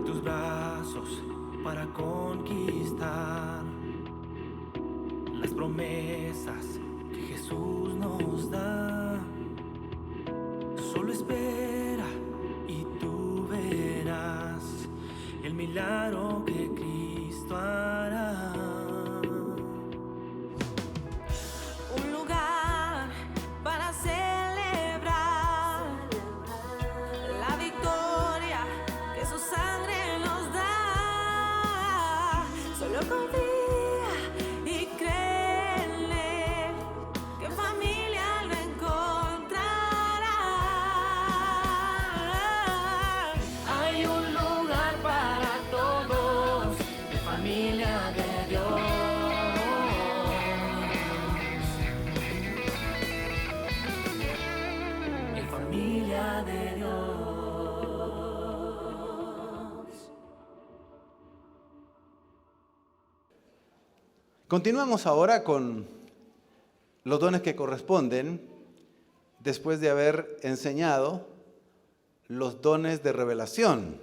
tus brazos para conquistar las promesas que Jesús nos da. Solo espera y tú verás el milagro que Cristo hará. Un lugar para celebrar la victoria que su sangre nos da. Solo confía y créele que familia lo encontrará. Hay un lugar para todos, de familia de Dios. En familia de Dios. Continuamos ahora con los dones que corresponden después de haber enseñado los dones de revelación,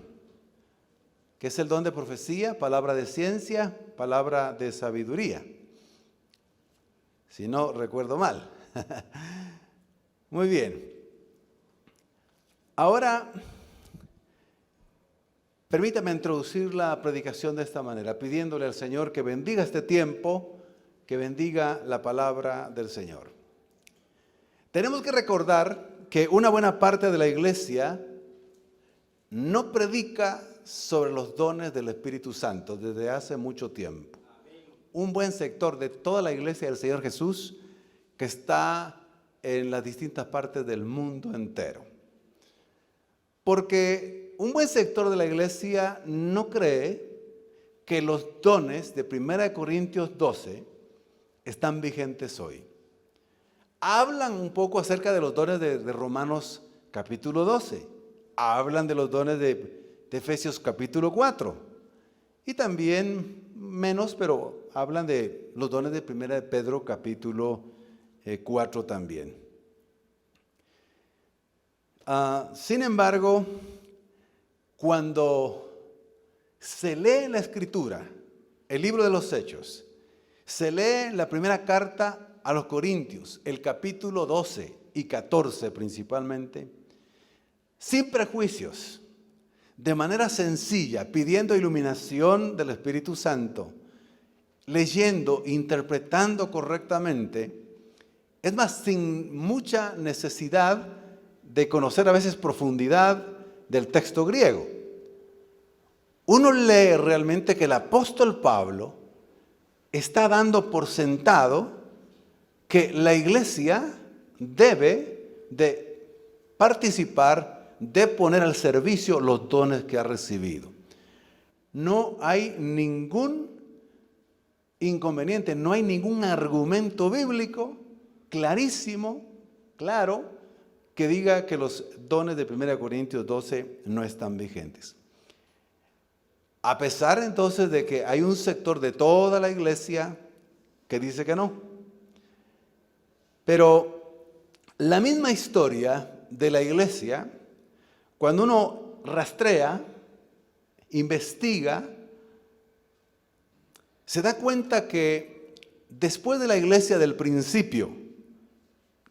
que es el don de profecía, palabra de ciencia, palabra de sabiduría. Si no recuerdo mal. Muy bien. Ahora, permítame introducir la predicación de esta manera, pidiéndole al Señor que bendiga este tiempo, que bendiga la palabra del Señor. Tenemos que recordar que una buena parte de la iglesia no predica sobre los dones del Espíritu Santo desde hace mucho tiempo. Un buen sector de toda la iglesia del Señor Jesús que está en las distintas partes del mundo entero. Porque un buen sector de la iglesia no cree que los dones de 1 Corintios 12 están vigentes hoy. Hablan un poco acerca de los dones de Romanos capítulo 12. Hablan de los dones de Efesios capítulo 4. Y también menos, pero hablan de los dones de 1 de Pedro capítulo 4 también. Sin embargo, cuando se lee la Escritura, el libro de los Hechos, se lee la primera carta a los Corintios, el capítulo 12 y 14 principalmente, sin prejuicios, de manera sencilla, pidiendo iluminación del Espíritu Santo, leyendo, interpretando correctamente, es más, sin mucha necesidad de conocer a veces profundidad del texto griego. Uno lee realmente que el apóstol Pablo está dando por sentado que la iglesia debe de participar, de poner al servicio los dones que ha recibido. No hay ningún inconveniente, no hay ningún argumento bíblico clarísimo, claro, que diga que los dones de 1 Corintios 12 no están vigentes. A pesar entonces de que hay un sector de toda la iglesia que dice que no. Pero la misma historia de la iglesia, cuando uno rastrea, investiga, se da cuenta que después de la iglesia del principio,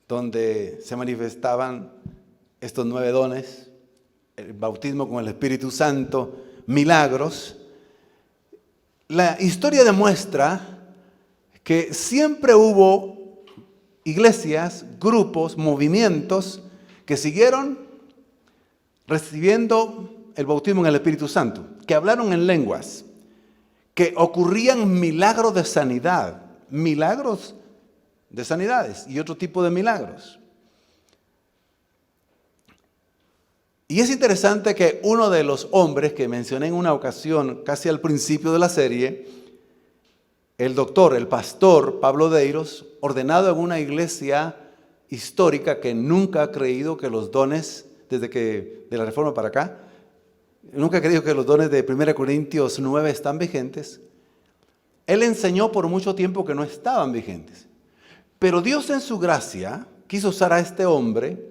donde se manifestaban estos 9 dones, el bautismo con el Espíritu Santo, milagros, la historia demuestra que siempre hubo iglesias, grupos, movimientos que siguieron recibiendo el bautismo en el Espíritu Santo, que hablaron en lenguas, que ocurrían milagros de sanidad, milagros de sanidades y otro tipo de milagros. Y es interesante que uno de los hombres que mencioné en una ocasión, casi al principio de la serie, el doctor, el pastor Pablo Deiros, ordenado en una iglesia histórica que nunca ha creído que los dones, desde que de la Reforma para acá, nunca ha creído que los dones de 1 Corintios 9 están vigentes. Él enseñó por mucho tiempo que no estaban vigentes. Pero Dios en su gracia quiso usar a este hombre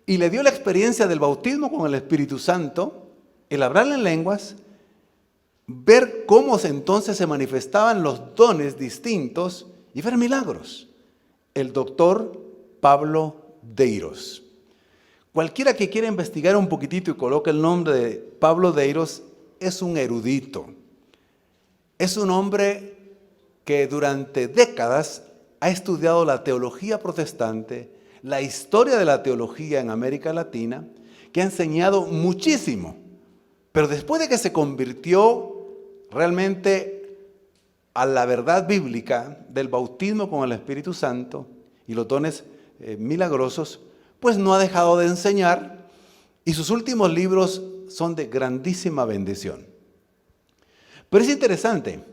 y le dio la experiencia del bautismo con el Espíritu Santo, el hablar en lenguas ver cómo entonces se manifestaban los dones distintos y ver milagros. El doctor Pablo Deiros. Cualquiera que quiera investigar un poquitito y coloque el nombre de Pablo Deiros es un erudito. Es un hombre que durante décadas ha estudiado la teología protestante, la historia de la teología en América Latina, que ha enseñado muchísimo. Pero después de que se convirtió realmente a la verdad bíblica del bautismo con el Espíritu Santo y los dones milagrosos, pues no ha dejado de enseñar y sus últimos libros son de grandísima bendición. Pero es interesante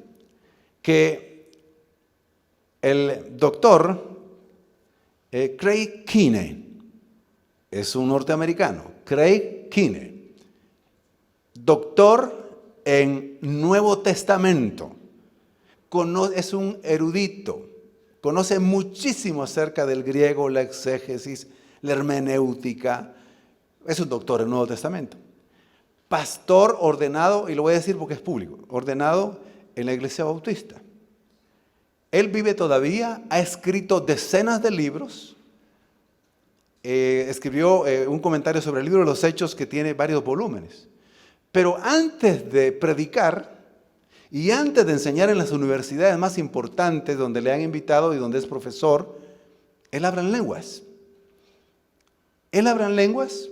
que el doctor Craig Keeney, es un norteamericano, Craig Keeney, doctor en Nuevo Testamento, es un erudito, conoce muchísimo acerca del griego, la exégesis, la hermenéutica, es un doctor en Nuevo Testamento. Pastor ordenado, y lo voy a decir porque es público, ordenado en la Iglesia Bautista. Él vive todavía, ha escrito decenas de libros, escribió un comentario sobre el libro de los Hechos que tiene varios volúmenes. Pero antes de predicar y antes de enseñar en las universidades más importantes donde le han invitado y donde es profesor, él habla en lenguas. Él habla en lenguas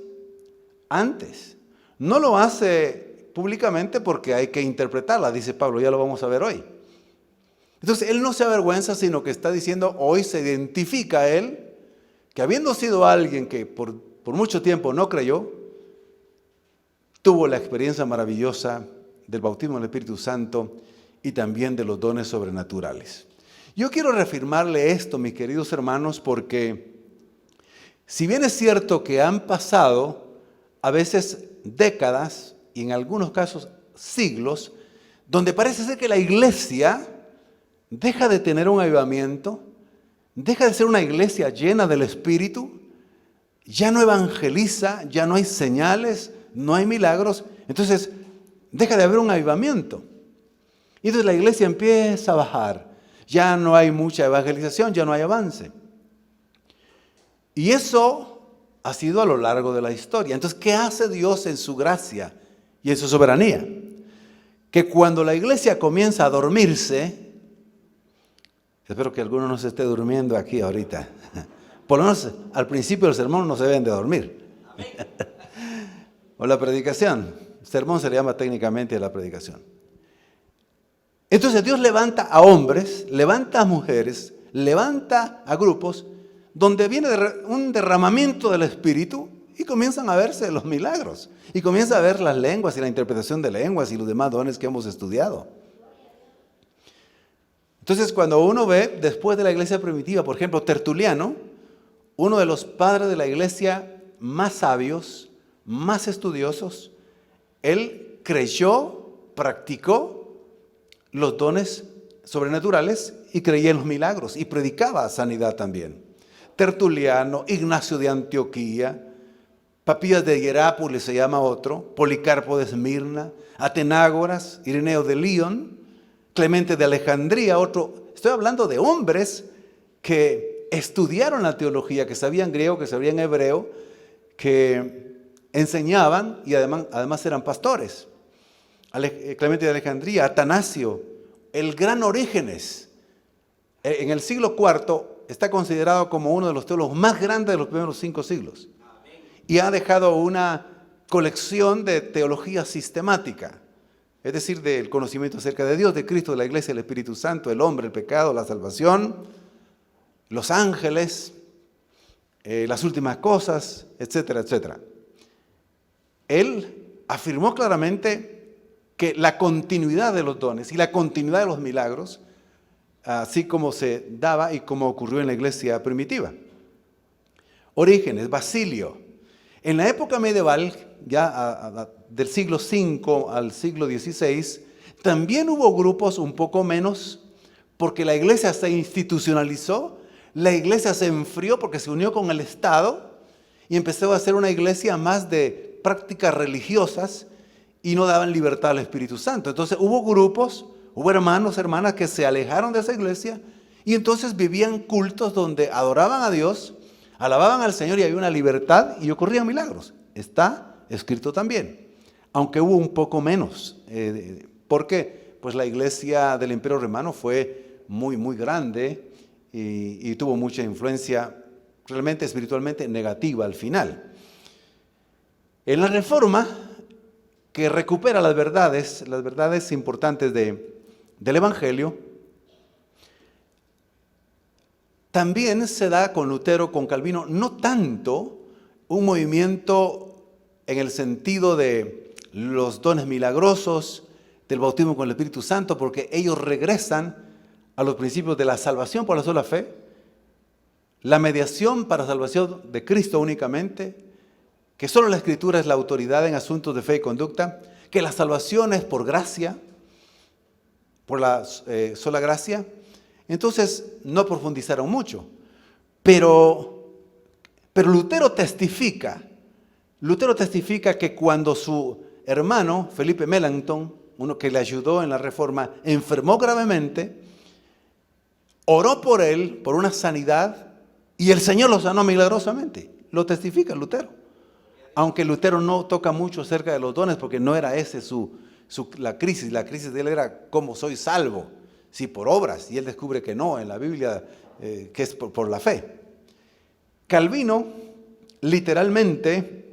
antes. No lo hace públicamente porque hay que interpretarla, dice Pablo, ya lo vamos a ver hoy. Entonces, él no se avergüenza, sino que está diciendo, hoy se identifica a él, que habiendo sido alguien que por mucho tiempo no creyó, tuvo la experiencia maravillosa del bautismo del Espíritu Santo y también de los dones sobrenaturales. Yo quiero reafirmarle esto, mis queridos hermanos, porque si bien es cierto que han pasado a veces décadas y en algunos casos siglos, donde parece ser que la iglesia deja de tener un avivamiento, deja de ser una iglesia llena del Espíritu, ya no evangeliza, ya no hay señales, no hay milagros, entonces deja de haber un avivamiento. Y entonces la iglesia empieza a bajar, ya no hay mucha evangelización, ya no hay avance. Y eso ha sido a lo largo de la historia. Entonces, ¿qué hace Dios en su gracia y en su soberanía? Que cuando la iglesia comienza a dormirse, espero que alguno no se esté durmiendo aquí ahorita, por lo menos al principio del sermón no se deben de dormir. O la predicación, sermón se le llama técnicamente la predicación. Entonces Dios levanta a hombres, levanta a mujeres, levanta a grupos, donde viene un derramamiento del Espíritu y comienzan a verse los milagros. Y comienza a ver las lenguas y la interpretación de lenguas y los demás dones que hemos estudiado. Entonces cuando uno ve, después de la iglesia primitiva, por ejemplo, Tertuliano, uno de los padres de la iglesia más sabios, más estudiosos, él creyó, practicó los dones sobrenaturales y creía en los milagros y predicaba sanidad también. Tertuliano, Ignacio de Antioquía, Papías de Hierápolis se llama otro, Policarpo de Esmirna, Atenágoras, Ireneo de León, Clemente de Alejandría, otro. Estoy hablando de hombres que estudiaron la teología, que sabían griego, que sabían hebreo, que enseñaban y además eran pastores. Clemente de Alejandría, Atanasio, el gran Orígenes, en el siglo IV está considerado como uno de los teólogos más grandes de los primeros 5 siglos. Y ha dejado una colección de teología sistemática, es decir, del conocimiento acerca de Dios, de Cristo, de la Iglesia, del Espíritu Santo, el hombre, el pecado, la salvación, los ángeles, las últimas cosas, etcétera, etcétera. Él afirmó claramente que la continuidad de los dones y la continuidad de los milagros, así como se daba y como ocurrió en la iglesia primitiva. Orígenes, Basilio. En la época medieval, ya del siglo V al siglo XVI, también hubo grupos un poco menos, porque la iglesia se institucionalizó, la iglesia se enfrió porque se unió con el Estado y empezó a ser una iglesia más de prácticas religiosas y no daban libertad al Espíritu Santo. Entonces hubo grupos, hubo hermanos, hermanas que se alejaron de esa iglesia y entonces vivían cultos donde adoraban a Dios, alababan al Señor y había una libertad y ocurrían milagros. Está escrito también, aunque hubo un poco menos. ¿Por qué? Pues la iglesia del Imperio Romano fue muy, muy grande y tuvo mucha influencia realmente espiritualmente negativa al final. En la Reforma, que recupera las verdades importantes del Evangelio, también se da con Lutero, con Calvino, no tanto un movimiento en el sentido de los dones milagrosos, del bautismo con el Espíritu Santo, porque ellos regresan a los principios de la salvación por la sola fe, la mediación para salvación de Cristo únicamente, que solo la Escritura es la autoridad en asuntos de fe y conducta, que la salvación es por gracia, por la sola gracia. Entonces no profundizaron mucho, pero Lutero testifica que cuando su hermano Felipe Melanchthon, uno que le ayudó en la Reforma, enfermó gravemente, oró por él, por una sanidad, y el Señor lo sanó milagrosamente. Lo testifica Lutero. Aunque Lutero no toca mucho acerca de los dones, porque no era ese la crisis de él era cómo soy salvo, si por obras, y él descubre que no, en la Biblia, que es por la fe. Calvino, literalmente,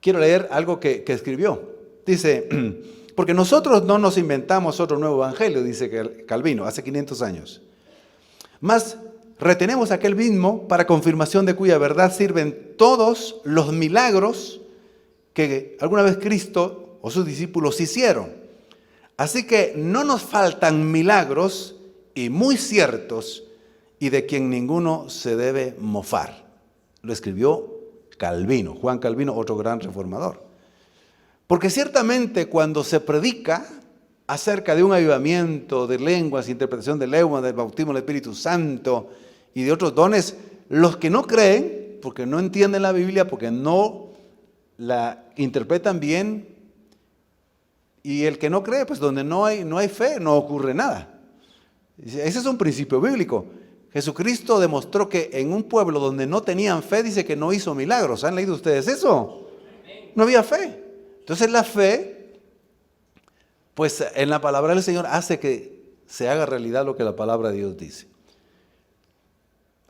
quiero leer algo que escribió. Dice, porque nosotros no nos inventamos otro nuevo evangelio, dice Calvino, hace 500 años. Mas retenemos aquel mismo para confirmación de cuya verdad sirven todos los milagros que alguna vez Cristo o sus discípulos hicieron. Así que no nos faltan milagros y muy ciertos y de quien ninguno se debe mofar. Lo escribió Calvino, Juan Calvino, otro gran reformador. Porque ciertamente cuando se predica acerca de un avivamiento de lenguas, interpretación de lenguas, del bautismo del Espíritu Santo y de otros dones, los que no creen, porque no entienden la Biblia, porque no la interpretan bien, y el que no cree, pues donde no hay fe, no ocurre nada. Ese es un principio bíblico. Jesucristo demostró que en un pueblo donde no tenían fe, dice que no hizo milagros. ¿Han leído ustedes eso? No había fe. Entonces la fe, pues en la palabra del Señor hace que se haga realidad lo que la palabra de Dios dice.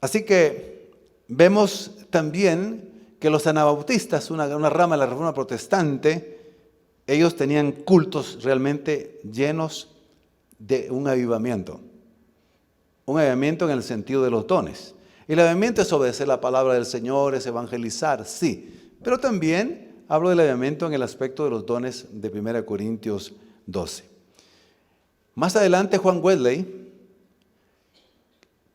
Así que vemos también que los anabautistas, una rama de la Reforma Protestante, ellos tenían cultos realmente llenos de un avivamiento. Un avivamiento en el sentido de los dones. El avivamiento es obedecer la palabra del Señor, es evangelizar, sí. Pero también hablo del avivamiento en el aspecto de los dones de 1 Corintios 12. Más adelante Juan Wesley,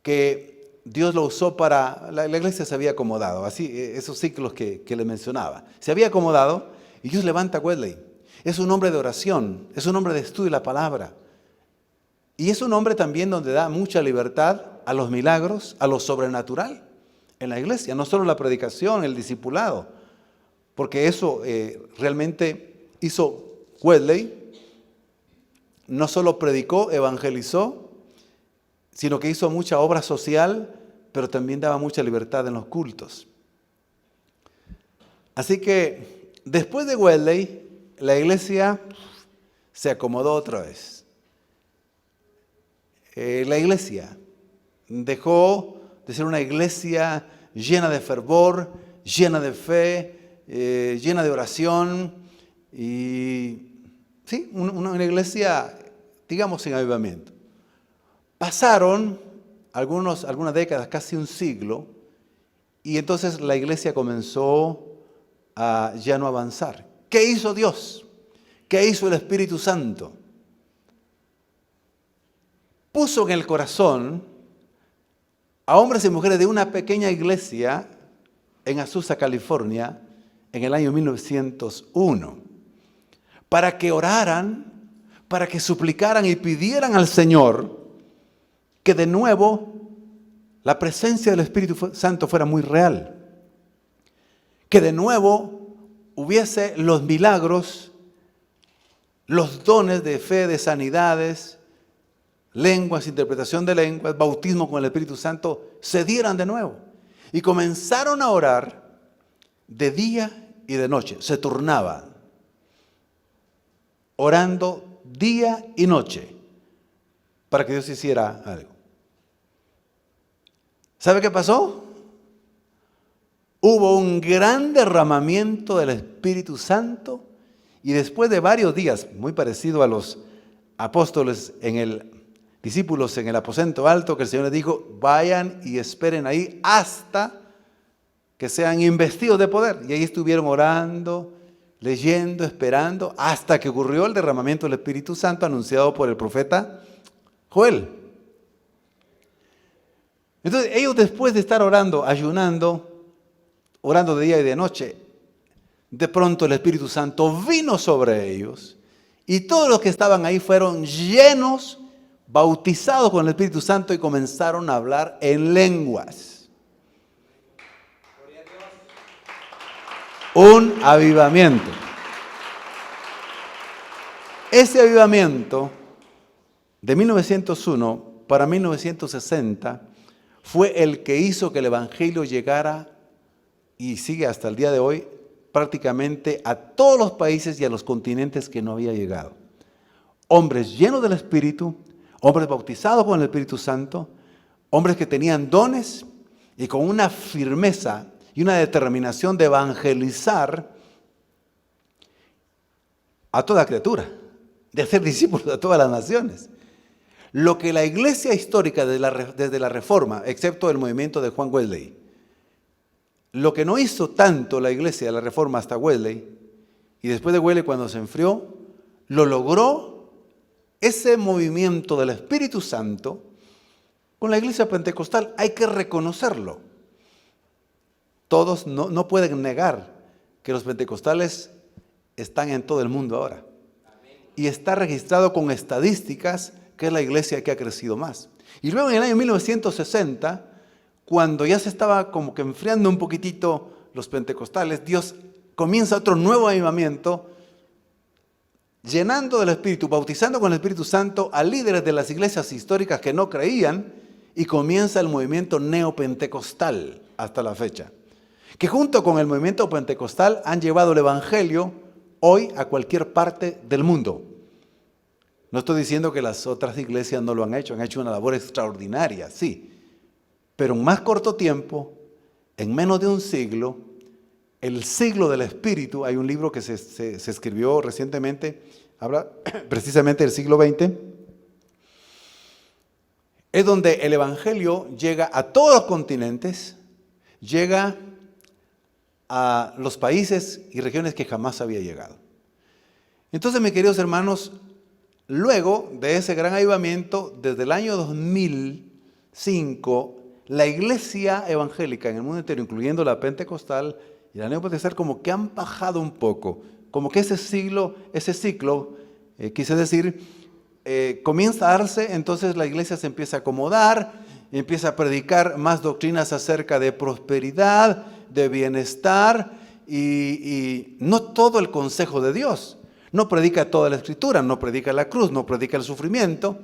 que Dios lo usó para, la iglesia se había acomodado, así esos ciclos que le mencionaba. Se había acomodado y Dios levanta a Wesley. Es un hombre de oración, es un hombre de estudio de la palabra. Y es un hombre también donde da mucha libertad a los milagros, a lo sobrenatural en la iglesia. No solo la predicación, el discipulado. Porque eso realmente hizo Wesley. No solo predicó, evangelizó, sino que hizo mucha obra social, pero también daba mucha libertad en los cultos. Así que después de Wesley, la iglesia se acomodó otra vez. La iglesia dejó de ser una iglesia llena de fervor, llena de fe, llena de oración y sí, una iglesia, digamos, sin avivamiento. Pasaron algunas décadas, casi un siglo, y entonces la iglesia comenzó a ya no avanzar. ¿Qué hizo Dios? ¿Qué hizo el Espíritu Santo? Puso en el corazón a hombres y mujeres de una pequeña iglesia en Azusa, California, en el año 1901, para que oraran, para que suplicaran y pidieran al Señor que de nuevo la presencia del Espíritu Santo fuera muy real, que de nuevo hubiese los milagros los dones de fe, de sanidades, lenguas, interpretación de lenguas, bautismo con el Espíritu Santo, se dieran de nuevo. Y comenzaron a orar de día y de noche, se turnaban, orando día y noche, para que Dios hiciera algo. ¿Sabe qué pasó? Hubo un gran derramamiento del Espíritu Santo y después de varios días, muy parecido a los apóstoles discípulos en el aposento alto, que el Señor les dijo, vayan y esperen ahí hasta que sean investidos de poder. Y ahí estuvieron orando, leyendo, esperando, hasta que ocurrió el derramamiento del Espíritu Santo anunciado por el profeta Joel. Entonces ellos, después de estar orando, ayunando, orando de día y de noche, de pronto el Espíritu Santo vino sobre ellos y todos los que estaban ahí fueron llenos, bautizados con el Espíritu Santo y comenzaron a hablar en lenguas. Un avivamiento. Ese avivamiento de 1901 para 1960 fue el que hizo que el Evangelio llegara y sigue hasta el día de hoy prácticamente a todos los países y a los continentes que no había llegado. Hombres llenos del Espíritu, hombres bautizados con el Espíritu Santo, hombres que tenían dones y con una firmeza y una determinación de evangelizar a toda criatura, de hacer discípulos a todas las naciones. Lo que la iglesia histórica desde la Reforma, excepto el movimiento de Juan Wesley, lo que no hizo tanto la iglesia de la Reforma hasta Wesley, y después de Wesley cuando se enfrió, lo logró ese movimiento del Espíritu Santo con la iglesia pentecostal. Hay que reconocerlo. Todos no pueden negar que los pentecostales están en todo el mundo ahora. Y está registrado con estadísticas que es la iglesia que ha crecido más. Y luego en el año 1960, cuando ya se estaba como que enfriando un poquitito los pentecostales, Dios comienza otro nuevo avivamiento, llenando del Espíritu, bautizando con el Espíritu Santo a líderes de las iglesias históricas que no creían, y comienza el movimiento neopentecostal hasta la fecha, que junto con el movimiento pentecostal han llevado el Evangelio hoy a cualquier parte del mundo. No estoy diciendo que las otras iglesias no lo han hecho una labor extraordinaria, sí, pero en más corto tiempo, en menos de un siglo, el siglo del Espíritu, hay un libro que se escribió recientemente, habla precisamente del siglo XX, es donde el Evangelio llega a todos los continentes, llega a los países y regiones que jamás había llegado. Entonces, mis queridos hermanos, luego de ese gran avivamiento, desde el año 2005, la iglesia evangélica en el mundo entero, incluyendo la pentecostal y la neopentecostal, como que han bajado un poco, como que ese ciclo, quise decir, comienza a darse. Entonces la iglesia se empieza a acomodar, empieza a predicar más doctrinas acerca de prosperidad, de bienestar, y no todo el consejo de Dios. No predica toda la Escritura, no predica la cruz, no predica el sufrimiento,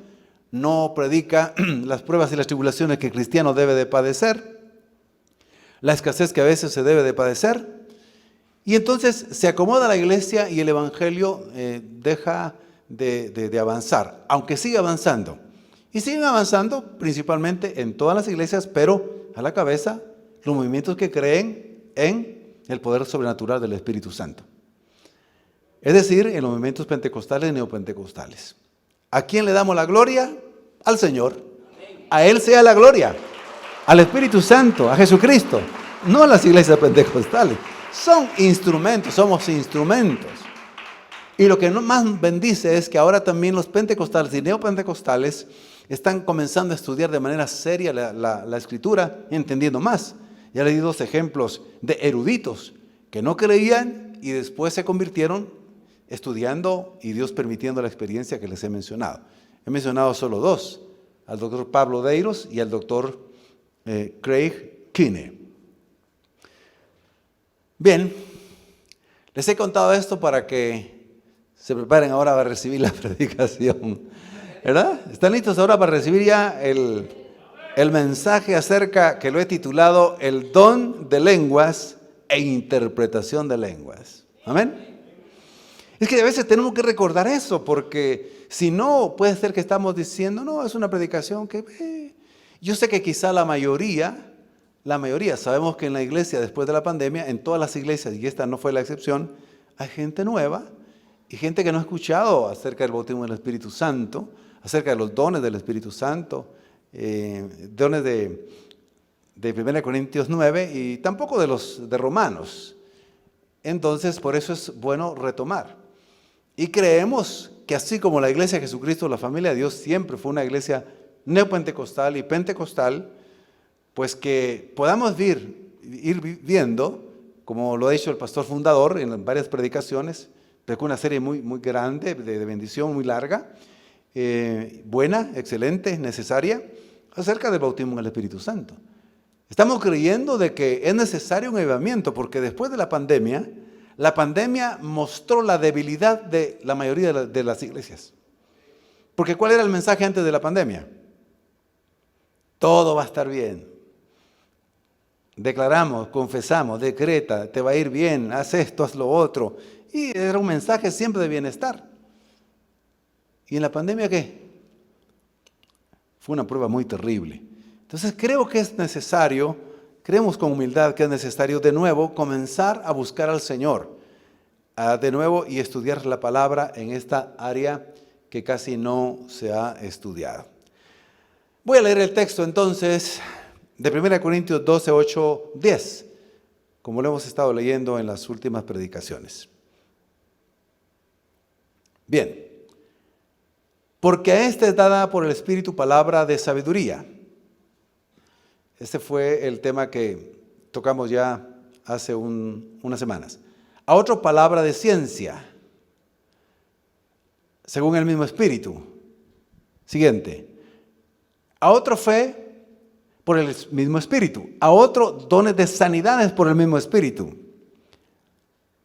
no predica las pruebas y las tribulaciones que el cristiano debe de padecer, la escasez que a veces se debe de padecer. Y entonces se acomoda la iglesia y el Evangelio deja de avanzar, aunque sigue avanzando. Y siguen avanzando principalmente en todas las iglesias, pero a la cabeza los movimientos que creen en el poder sobrenatural del Espíritu Santo. Es decir, en los movimientos pentecostales y neopentecostales. ¿A quién le damos la gloria? Al Señor. A Él sea la gloria. Al Espíritu Santo, a Jesucristo. No a las iglesias pentecostales. Son instrumentos, somos instrumentos. Y lo que más bendice es que ahora también los pentecostales y neopentecostales están comenzando a estudiar de manera seria la Escritura, entendiendo más. Ya le di 2 ejemplos de eruditos que no creían y después se convirtieron estudiando, y Dios permitiendo la experiencia que les he mencionado. He mencionado solo 2, al doctor Pablo Deiros y al doctor Craig Kinney. Bien, les he contado esto para que se preparen ahora para recibir la predicación. ¿Verdad? ¿Están listos ahora para recibir ya el mensaje acerca, que lo he titulado, el don de lenguas e interpretación de lenguas? Amén. Es que a veces tenemos que recordar eso, porque si no, puede ser que estamos diciendo, no, es una predicación que... Yo sé que quizá la mayoría, sabemos que en la iglesia después de la pandemia, en todas las iglesias, y esta no fue la excepción, hay gente nueva y gente que no ha escuchado acerca del bautismo del Espíritu Santo, acerca de los dones del Espíritu Santo, dones de 1 Corintios 9 y tampoco de los de Romanos. Entonces, por eso es bueno retomar. Y creemos que así como la iglesia de Jesucristo, la familia de Dios, siempre fue una iglesia neopentecostal y pentecostal, pues que podamos ir viendo, como lo ha dicho el pastor fundador en varias predicaciones, predicó una serie muy, muy grande, de bendición, muy larga, buena, excelente, necesaria, acerca del bautismo en el Espíritu Santo. Estamos creyendo de que es necesario un avivamiento, porque después de la pandemia mostró la debilidad de la mayoría de las iglesias. Porque ¿cuál era el mensaje antes de la pandemia? Todo va a estar bien. Declaramos, confesamos, decreta, te va a ir bien, haz esto, haz lo otro. Y era un mensaje siempre de bienestar. ¿Y en la pandemia qué? Fue una prueba muy terrible. Entonces creo que es necesario, creemos con humildad que es necesario de nuevo comenzar a buscar al Señor. De nuevo y estudiar la palabra en esta área que casi no se ha estudiado. Voy a leer el texto entonces de 1 Corintios 12, 8, 10, como lo hemos estado leyendo en las últimas predicaciones. Bien, porque a este es dada por el Espíritu palabra de sabiduría. Este fue el tema que tocamos ya hace unas semanas. A otro palabra de ciencia, según el mismo Espíritu. Siguiente. A otro fe por el mismo Espíritu. A otro dones de sanidades por el mismo Espíritu.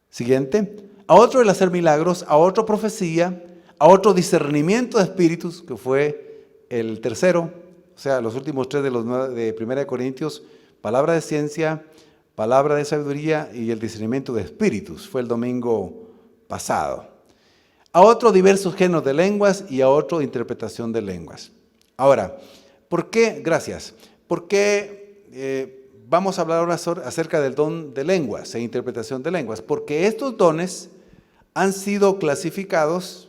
Siguiente. A otro el hacer milagros, a otro profecía, a otro discernimiento de espíritus, que fue el tercero, o sea, los últimos tres de 1 Corintios, palabra de ciencia, palabra de sabiduría y el discernimiento de espíritus, fue el domingo pasado. A otro diversos géneros de lenguas y a otro interpretación de lenguas. Ahora, ¿por qué? Gracias. ¿Por qué vamos a hablar ahora acerca del don de lenguas e interpretación de lenguas? Porque estos dones han sido clasificados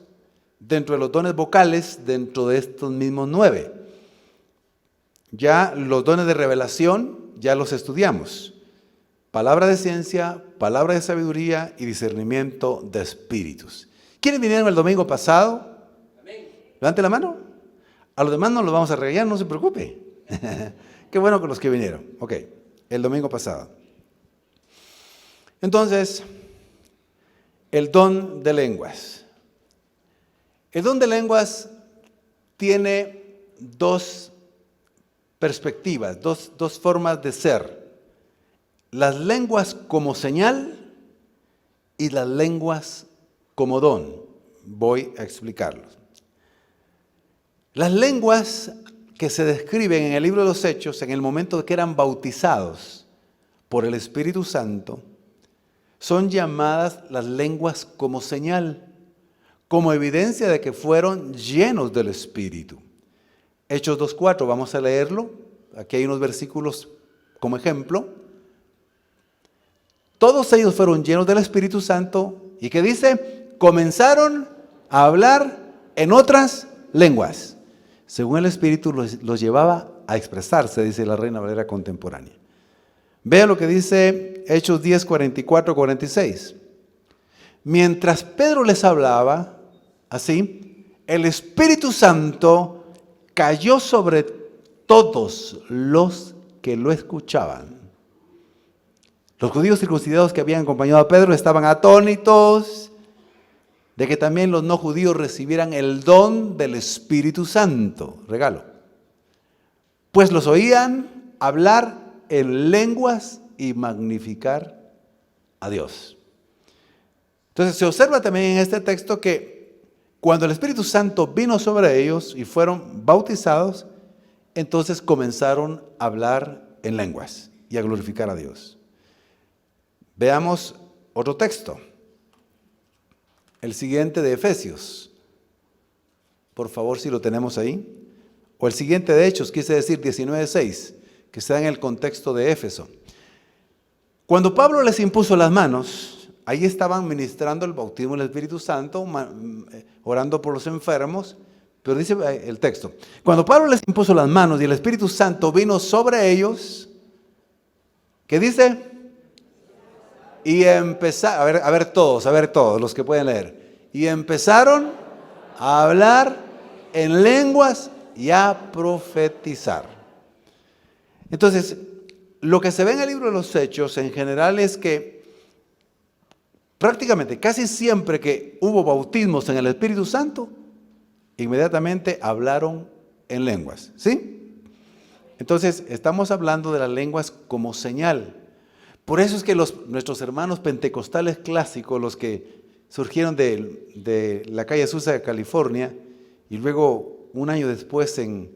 dentro de los dones vocales, dentro de estos mismos 9. Ya los dones de revelación, ya los estudiamos. Palabra de ciencia, palabra de sabiduría y discernimiento de espíritus. ¿Quiénes vinieron el domingo pasado? Amén. Levante la mano. A los demás no los vamos a regañar, no se preocupe. Qué bueno con los que vinieron. Ok, el domingo pasado. Entonces, el don de lenguas. El don de lenguas tiene dos perspectivas, dos formas de ser. Las lenguas como señal y las lenguas como don. Voy a explicarlos. Las lenguas que se describen en el libro de los Hechos, en el momento de que eran bautizados por el Espíritu Santo, son llamadas las lenguas como señal, como evidencia de que fueron llenos del Espíritu. Hechos 2:4, vamos a leerlo. Aquí hay unos versículos como ejemplo. Todos ellos fueron llenos del Espíritu Santo. ¿Y qué dice? Comenzaron a hablar en otras lenguas. Según el Espíritu los llevaba a expresarse, dice la Reina Valera contemporánea. Vean lo que dice Hechos 10, 44, 46. Mientras Pedro les hablaba, así, el Espíritu Santo cayó sobre todos los que lo escuchaban. Los judíos circuncidados que habían acompañado a Pedro estaban atónitos de que también los no judíos recibieran el don del Espíritu Santo, regalo. Pues los oían hablar en lenguas y magnificar a Dios. Entonces se observa también en este texto que cuando el Espíritu Santo vino sobre ellos y fueron bautizados, entonces comenzaron a hablar en lenguas y a glorificar a Dios. Veamos otro texto, el siguiente de Efesios. Por favor, si lo tenemos ahí. O el siguiente de Hechos, quise decir 19:6, que está en el contexto de Éfeso. Cuando Pablo les impuso las manos, ahí estaban ministrando el bautismo del Espíritu Santo, orando por los enfermos, pero dice el texto, cuando Pablo les impuso las manos y el Espíritu Santo vino sobre ellos, ¿qué dice? Y empezaron, a ver todos los que pueden leer, y empezaron a hablar en lenguas y a profetizar. Entonces, lo que se ve en el libro de los Hechos en general es que prácticamente casi siempre que hubo bautismos en el Espíritu Santo, inmediatamente hablaron en lenguas, ¿sí? Entonces, estamos hablando de las lenguas como señal. Por eso es que nuestros hermanos pentecostales clásicos, los que surgieron de la calle Azusa de California, y luego un año después en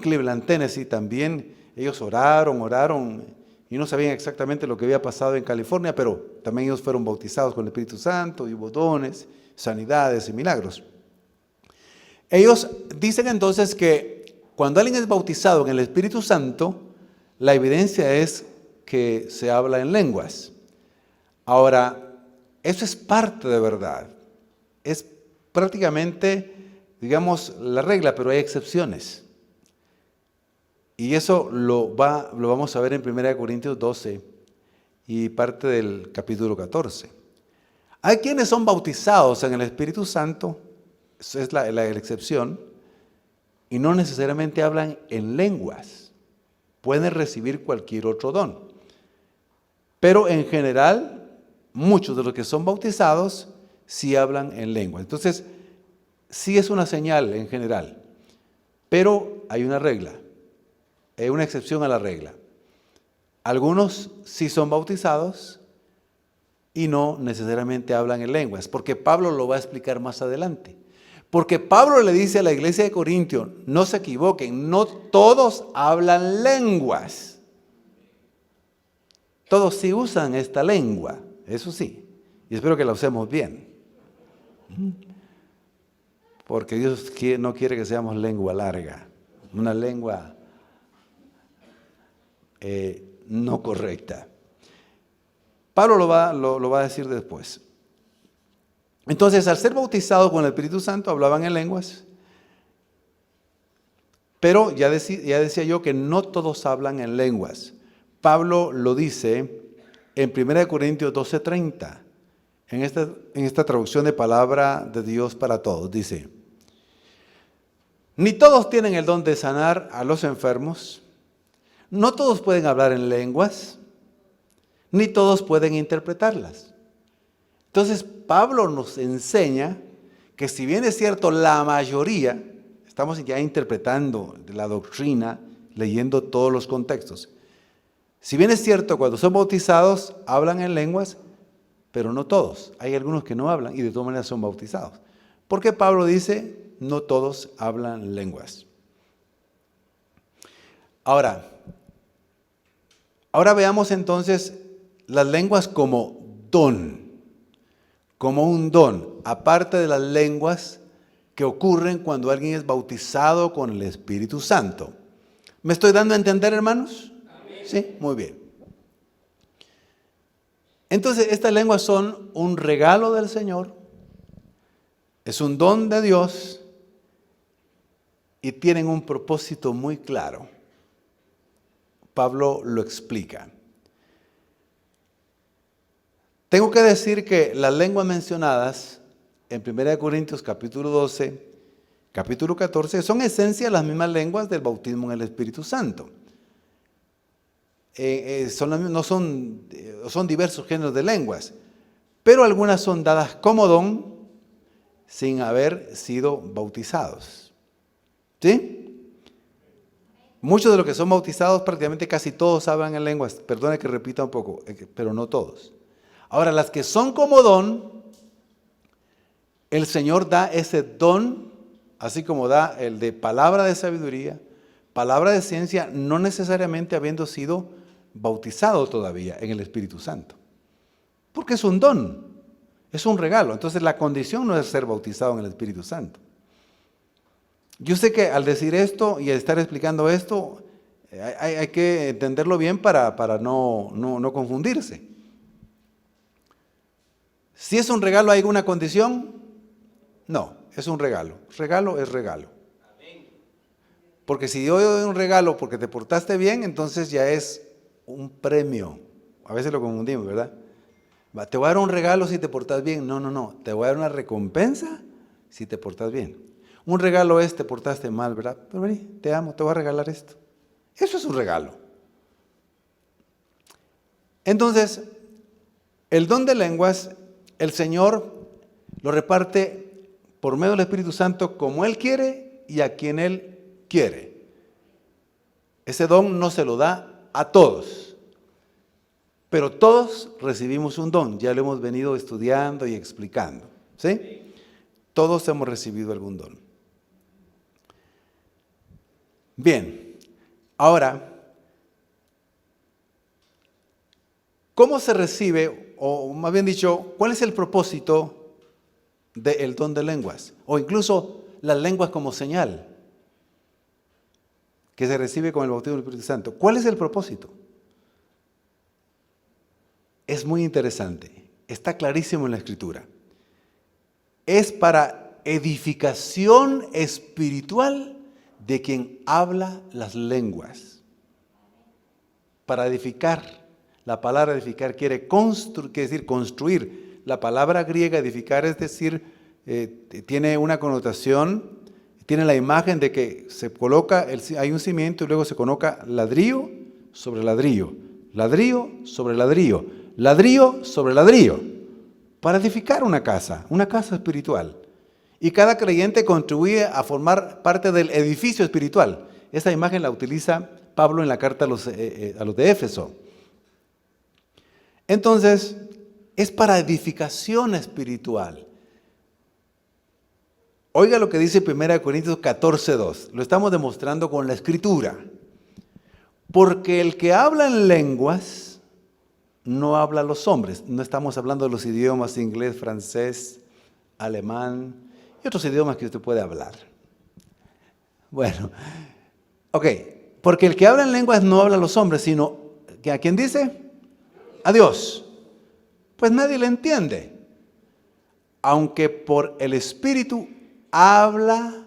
Cleveland, Tennessee, también ellos oraron y no sabían exactamente lo que había pasado en California, pero también ellos fueron bautizados con el Espíritu Santo y hubo dones, sanidades y milagros. Ellos dicen entonces que cuando alguien es bautizado en el Espíritu Santo, la evidencia es que se habla en lenguas. Ahora, eso es parte de verdad. Es prácticamente, digamos, la regla, pero hay excepciones. Y eso lo vamos a ver en 1 Corintios 12 y parte del capítulo 14. Hay quienes son bautizados en el Espíritu Santo, esa es la excepción, y no necesariamente hablan en lenguas. Pueden recibir cualquier otro don. Pero en general, muchos de los que son bautizados sí hablan en lenguas. Entonces, sí es una señal en general, pero hay una regla, hay una excepción a la regla. Algunos sí son bautizados y no necesariamente hablan en lenguas, porque Pablo lo va a explicar más adelante. Porque Pablo le dice a la iglesia de Corintio, no se equivoquen, no todos hablan lenguas. Todos sí usan esta lengua, eso sí, y espero que la usemos bien. Porque Dios no quiere que seamos lengua larga, una lengua no correcta. Pablo lo va a decir después. Entonces, al ser bautizados con el Espíritu Santo, hablaban en lenguas, pero ya decía yo que no todos hablan en lenguas. Pablo lo dice en 1 Corintios 12:30, en esta traducción de palabra de Dios para todos, dice: ni todos tienen el don de sanar a los enfermos, no todos pueden hablar en lenguas, ni todos pueden interpretarlas. Entonces Pablo nos enseña que si bien es cierto la mayoría, estamos ya interpretando la doctrina, leyendo todos los contextos, si bien es cierto cuando son bautizados hablan en lenguas, pero no todos, hay algunos que no hablan y de todas maneras son bautizados. Porque Pablo dice, no todos hablan lenguas. Ahora veamos entonces las lenguas como don, como un don, aparte de las lenguas que ocurren cuando alguien es bautizado con el Espíritu Santo. ¿Me estoy dando a entender, hermanos? Amén. Sí, muy bien. Entonces, estas lenguas son un regalo del Señor, es un don de Dios y tienen un propósito muy claro. Pablo lo explica. Tengo que decir que las lenguas mencionadas en 1 Corintios capítulo 12, capítulo 14, son esencia las mismas lenguas del bautismo en el Espíritu Santo. Son diversos géneros de lenguas, pero algunas son dadas como don sin haber sido bautizados. ¿Sí? Muchos de los que son bautizados, prácticamente casi todos hablan en lenguas. Perdone que repita un poco, pero no todos. Ahora, las que son como don, el Señor da ese don, así como da el de palabra de sabiduría, palabra de ciencia, no necesariamente habiendo sido bautizado todavía en el Espíritu Santo. Porque es un don, es un regalo. Entonces la condición no es ser bautizado en el Espíritu Santo. Yo sé que al decir esto y estar explicando esto, hay que entenderlo bien para no confundirse. Si es un regalo, ¿hay alguna condición? No, es un regalo. Regalo es regalo. Porque si yo doy un regalo porque te portaste bien, entonces ya es un premio. A veces lo confundimos, ¿verdad? Te voy a dar un regalo si te portas bien. No. Te voy a dar una recompensa si te portas bien. Un regalo es te portaste mal, ¿verdad? Pero vení, te amo, te voy a regalar esto. Eso es un regalo. Entonces, el don de lenguas, el Señor lo reparte por medio del Espíritu Santo como Él quiere y a quien Él quiere. Ese don no se lo da a todos, pero todos recibimos un don. Ya lo hemos venido estudiando y explicando, ¿sí? Todos hemos recibido algún don. Bien, ahora, ¿cómo se recibe, o más bien dicho, cuál es el propósito del don de lenguas? O incluso las lenguas como señal que se recibe con el bautismo del Espíritu Santo. ¿Cuál es el propósito? Es muy interesante, está clarísimo en la Escritura. Es para edificación espiritual de quien habla las lenguas. Para edificar. La palabra edificar quiere decir construir. La palabra griega edificar es decir, tiene una connotación, tiene la imagen de que se coloca, hay un cimiento y luego se coloca ladrillo sobre ladrillo, ladrillo sobre ladrillo, ladrillo sobre ladrillo, para edificar una casa espiritual. Y cada creyente contribuye a formar parte del edificio espiritual. Esta imagen la utiliza Pablo en la carta a los de Éfeso. Entonces, es para edificación espiritual. Oiga lo que dice 1 Corintios 14:2. Lo estamos demostrando con la Escritura. Porque el que habla en lenguas no habla a los hombres. No estamos hablando de los idiomas inglés, francés, alemán y otros idiomas que usted puede hablar. Bueno, ok. Porque el que habla en lenguas no habla a los hombres, sino ¿a quién dice? A Dios. Pues nadie le entiende. Aunque por el Espíritu habla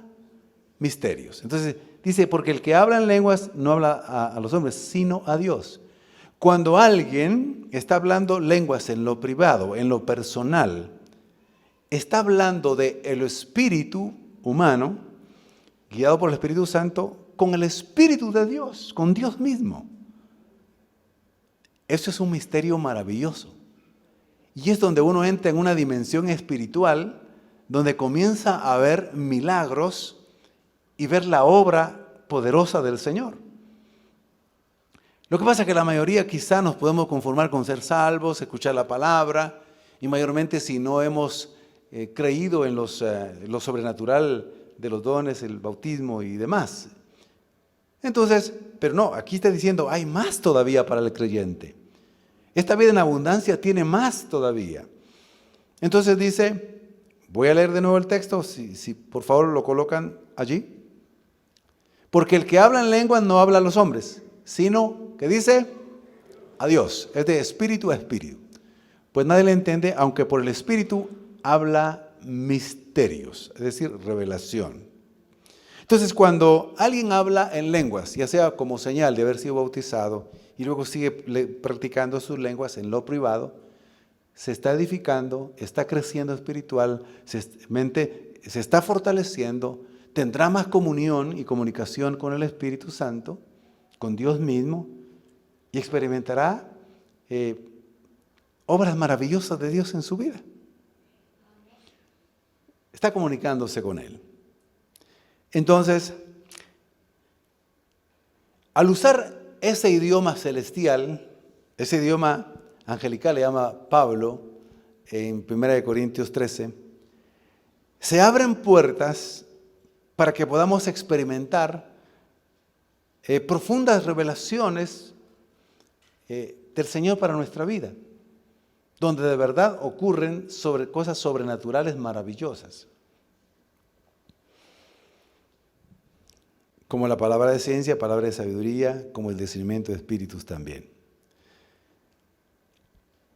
misterios. Entonces dice, porque el que habla en lenguas no habla a los hombres, sino a Dios. Cuando alguien está hablando lenguas en lo privado, en lo personal, está hablando del espíritu humano, guiado por el Espíritu Santo, con el Espíritu de Dios, con Dios mismo. Eso es un misterio maravilloso. Y es donde uno entra en una dimensión espiritual, donde comienza a ver milagros y ver la obra poderosa del Señor. Lo que pasa es que la mayoría quizá nos podemos conformar con ser salvos, escuchar la palabra, y mayormente si no hemos creído en lo sobrenatural de los dones, el bautismo y demás. Entonces, pero no, aquí está diciendo, hay más todavía para el creyente. Esta vida en abundancia tiene más todavía. Entonces dice, voy a leer de nuevo el texto, si por favor lo colocan allí. Porque el que habla en lenguas no habla a los hombres, sino, ¿qué dice? A Dios, es de espíritu a espíritu. Pues nadie le entiende, aunque por el Espíritu habla misterios, es decir, revelación. Entonces, cuando alguien habla en lenguas, ya sea como señal de haber sido bautizado, y luego sigue practicando sus lenguas en lo privado, se está edificando, está creciendo espiritual, se está fortaleciendo, tendrá más comunión y comunicación con el Espíritu Santo, con Dios mismo, y experimentará obras maravillosas de Dios en su vida. Está comunicándose con Él. Entonces, al usar ese idioma celestial, ese idioma angelical le llama Pablo en 1 Corintios 13, se abren puertas para que podamos experimentar profundas revelaciones del Señor para nuestra vida, donde de verdad ocurren cosas sobrenaturales maravillosas. Como la palabra de ciencia, palabra de sabiduría, como el discernimiento de espíritus también.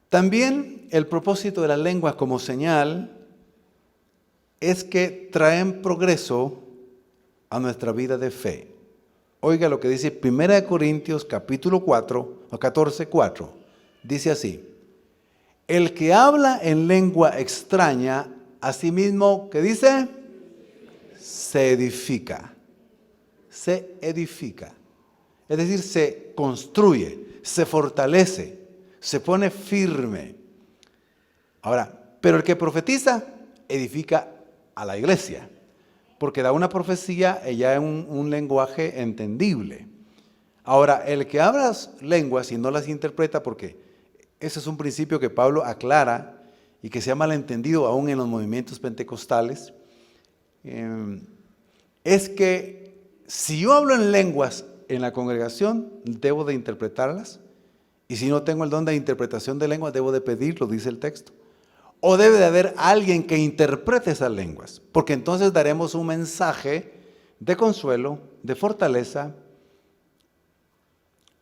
También el propósito de las lenguas como señal es que traen progreso a nuestra vida de fe. Oiga lo que dice 1 Corintios capítulo 4, o 14, 4. Dice así: el que habla en lengua extraña, a sí mismo, ¿qué dice? Se edifica. Se edifica. Es decir, se construye, se fortalece, se pone firme. Ahora, pero el que profetiza, edifica a la iglesia, porque da una profecía ya en un lenguaje entendible. Ahora, el que habla lenguas y no las interpreta, porque ese es un principio que Pablo aclara y que se ha malentendido aún en los movimientos pentecostales, es que si yo hablo en lenguas en la congregación, debo de interpretarlas, y si no tengo el don de interpretación de lenguas, debo de pedirlo, dice el texto. O debe de haber alguien que interprete esas lenguas, porque entonces daremos un mensaje de consuelo, de fortaleza,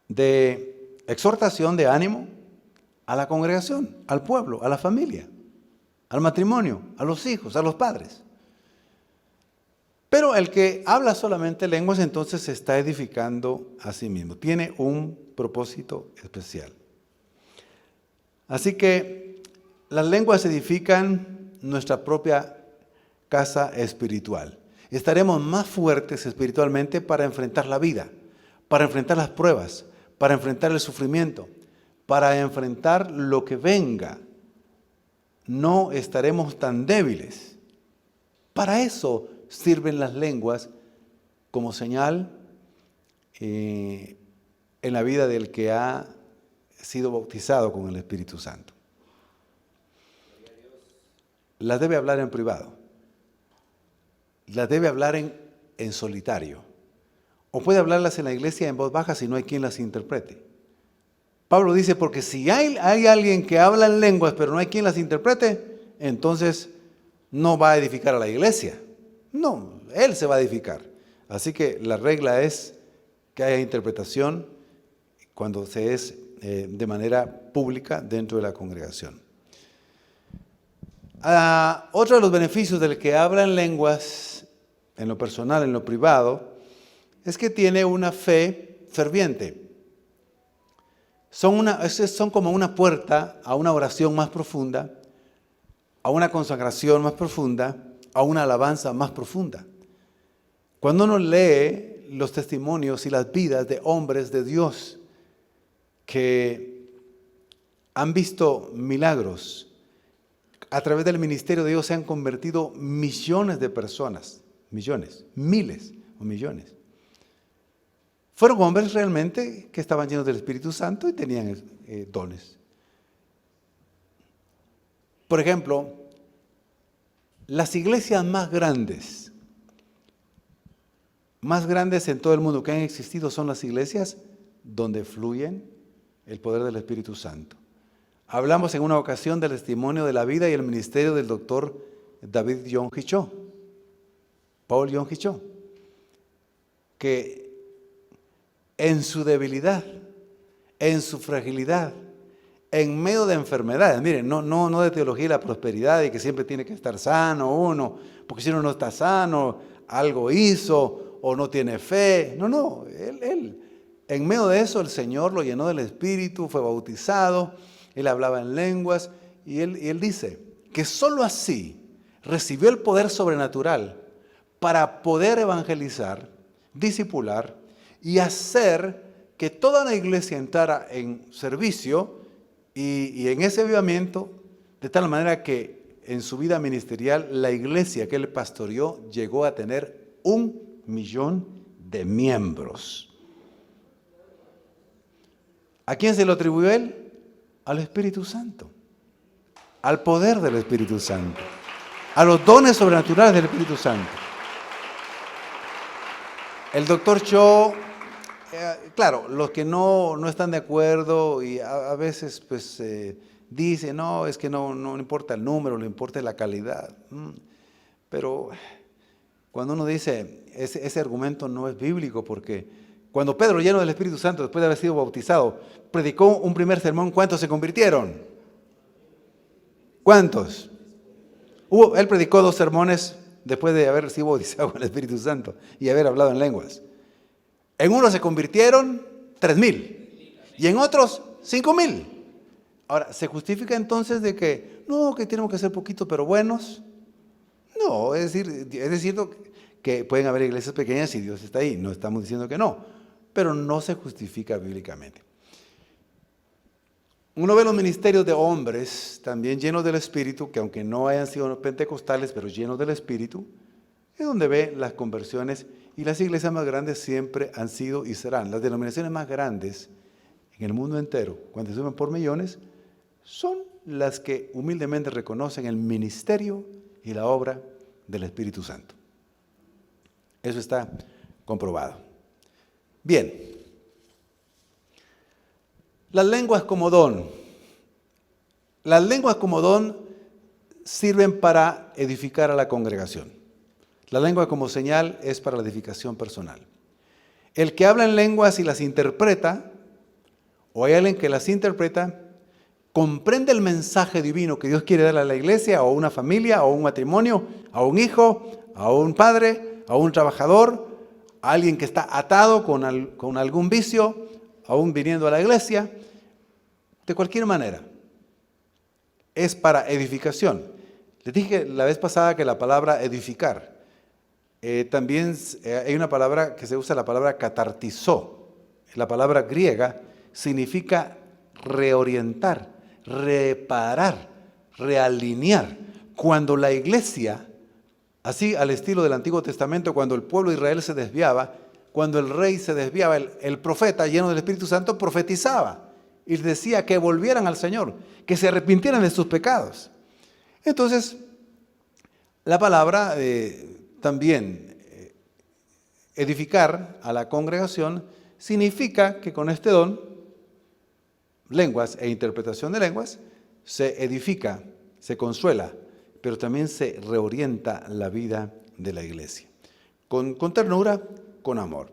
de exhortación, de ánimo a la congregación, al pueblo, a la familia, al matrimonio, a los hijos, a los padres. Pero el que habla solamente lenguas entonces se está edificando a sí mismo. Tiene un propósito especial. Así que las lenguas edifican nuestra propia casa espiritual. Estaremos más fuertes espiritualmente para enfrentar la vida, para enfrentar las pruebas, para enfrentar el sufrimiento, para enfrentar lo que venga. No estaremos tan débiles. Para eso sirven las lenguas como señal en la vida del que ha sido bautizado con el Espíritu Santo. Las debe hablar en privado. Las debe hablar en solitario. O puede hablarlas en la iglesia en voz baja si no hay quien las interprete. Pablo dice, porque si hay alguien que habla en lenguas pero no hay quien las interprete, entonces no va a edificar a la iglesia. No, él se va a edificar. Así que la regla es que haya interpretación cuando se es de manera pública dentro de la congregación. Otro de los beneficios del que habla en lenguas, en lo personal, en lo privado, es que tiene una fe ferviente. Son como una puerta a una oración más profunda, a una consagración más profunda, a una alabanza más profunda. Cuando uno lee los testimonios y las vidas de hombres de Dios que han visto milagros, a través del ministerio de Dios se han convertido millones de personas, millones, miles o millones. Fueron hombres realmente que estaban llenos del Espíritu Santo y tenían dones. Por ejemplo, las iglesias más grandes en todo el mundo que han existido son las iglesias donde fluyen el poder del Espíritu Santo. Hablamos en una ocasión del testimonio de la vida y el ministerio del doctor David Yonggi Cho, Paul Yonggi Cho, que en su debilidad, en su fragilidad, en medio de enfermedades, miren, no de teología de la prosperidad y que siempre tiene que estar sano uno, porque si uno no está sano, algo hizo o no tiene fe. No, él en medio de eso el Señor lo llenó del Espíritu, fue bautizado, él hablaba en lenguas y él dice que solo así recibió el poder sobrenatural para poder evangelizar, discipular y hacer que toda la iglesia entrara en servicio y en ese avivamiento, de tal manera que en su vida ministerial la iglesia que él pastoreó llegó a tener 1,000,000 de miembros. ¿A quién se lo atribuyó él? Al Espíritu Santo, al poder del Espíritu Santo. a los dones sobrenaturales del Espíritu Santo. El doctor Cho, claro, los que no están de acuerdo y a veces pues dicen, no, es que no importa el número, le importa la calidad. Pero cuando uno dice, ese argumento no es bíblico, porque cuando Pedro, lleno del Espíritu Santo, después de haber sido bautizado, predicó un primer sermón, ¿cuántos se convirtieron? ¿Cuántos? Él predicó 2 sermones después de haber sido bautizado con el Espíritu Santo y haber hablado en lenguas. En uno se convirtieron 3,000 y en otros 5,000. Ahora, ¿se justifica entonces de que no, que tenemos que ser poquitos pero buenos? No, es decir que pueden haber iglesias pequeñas y Dios está ahí, no estamos diciendo que no, pero no se justifica bíblicamente. Uno ve los ministerios de hombres también llenos del Espíritu, que aunque no hayan sido pentecostales, pero llenos del Espíritu, es donde ve las conversiones, y las iglesias más grandes siempre han sido y serán. Las denominaciones más grandes en el mundo entero, cuando se suman por millones, son las que humildemente reconocen el ministerio y la obra del Espíritu Santo. Eso está comprobado. Bien. Las lenguas como don. Las lenguas como don sirven para edificar a la congregación. La lengua como señal es para la edificación personal. El que habla en lenguas y las interpreta, o hay alguien que las interpreta, comprende el mensaje divino que Dios quiere dar a la iglesia, o a una familia, o a un matrimonio, a un hijo, a un padre, a un trabajador, a alguien que está atado con algún vicio, aún viniendo a la iglesia. De cualquier manera, es para edificación. Les dije la vez pasada que la palabra edificar, también hay una palabra que se usa, la palabra catartizó. La palabra griega significa reorientar, reparar, realinear. Cuando la iglesia, así al estilo del Antiguo Testamento, cuando el pueblo de Israel se desviaba, cuando el rey se desviaba, el profeta lleno del Espíritu Santo profetizaba y les decía que volvieran al Señor, que se arrepintieran de sus pecados. Entonces, la palabra también edificar a la congregación significa que con este don, lenguas e interpretación de lenguas, se edifica, se consuela, pero también se reorienta la vida de la iglesia. Con ternura, con amor.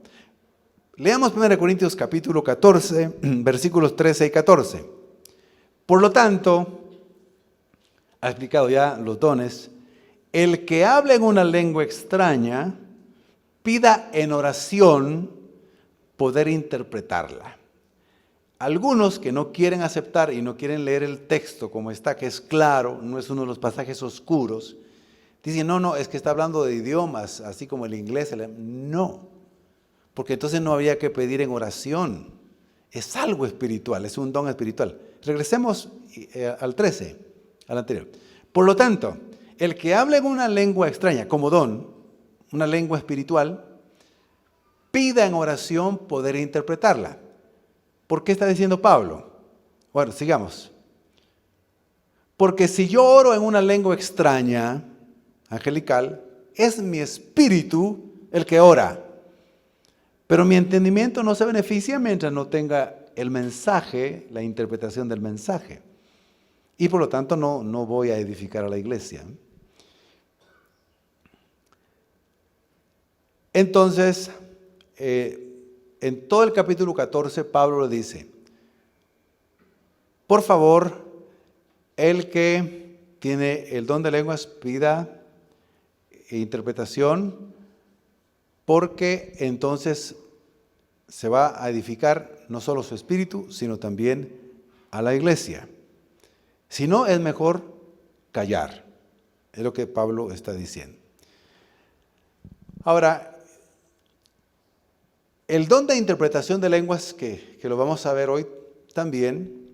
Leamos 1 Corintios capítulo 14, versículos 13 y 14. Por lo tanto, ha explicado ya los dones, el que habla en una lengua extraña, pida en oración poder interpretarla. Algunos que no quieren aceptar y no quieren leer el texto como está, que es claro, no es uno de los pasajes oscuros, dicen, no, es que está hablando de idiomas, así como el inglés. No, porque entonces no habría que pedir en oración. Es algo espiritual, es un don espiritual. Regresemos al 13, al anterior. Por lo tanto, el que habla en una lengua extraña, como don, una lengua espiritual, pida en oración poder interpretarla. ¿Por qué está diciendo Pablo? Bueno, sigamos. Porque si yo oro en una lengua extraña, angelical, es mi espíritu el que ora. Pero mi entendimiento no se beneficia mientras no tenga el mensaje, la interpretación del mensaje. Y por lo tanto no voy a edificar a la iglesia. Entonces, en todo el capítulo 14, Pablo le dice, por favor, el que tiene el don de lenguas pida interpretación, porque entonces se va a edificar no solo su espíritu, sino también a la iglesia. Si no, es mejor callar. Es lo que Pablo está diciendo. Ahora, el don de interpretación de lenguas, que lo vamos a ver hoy también,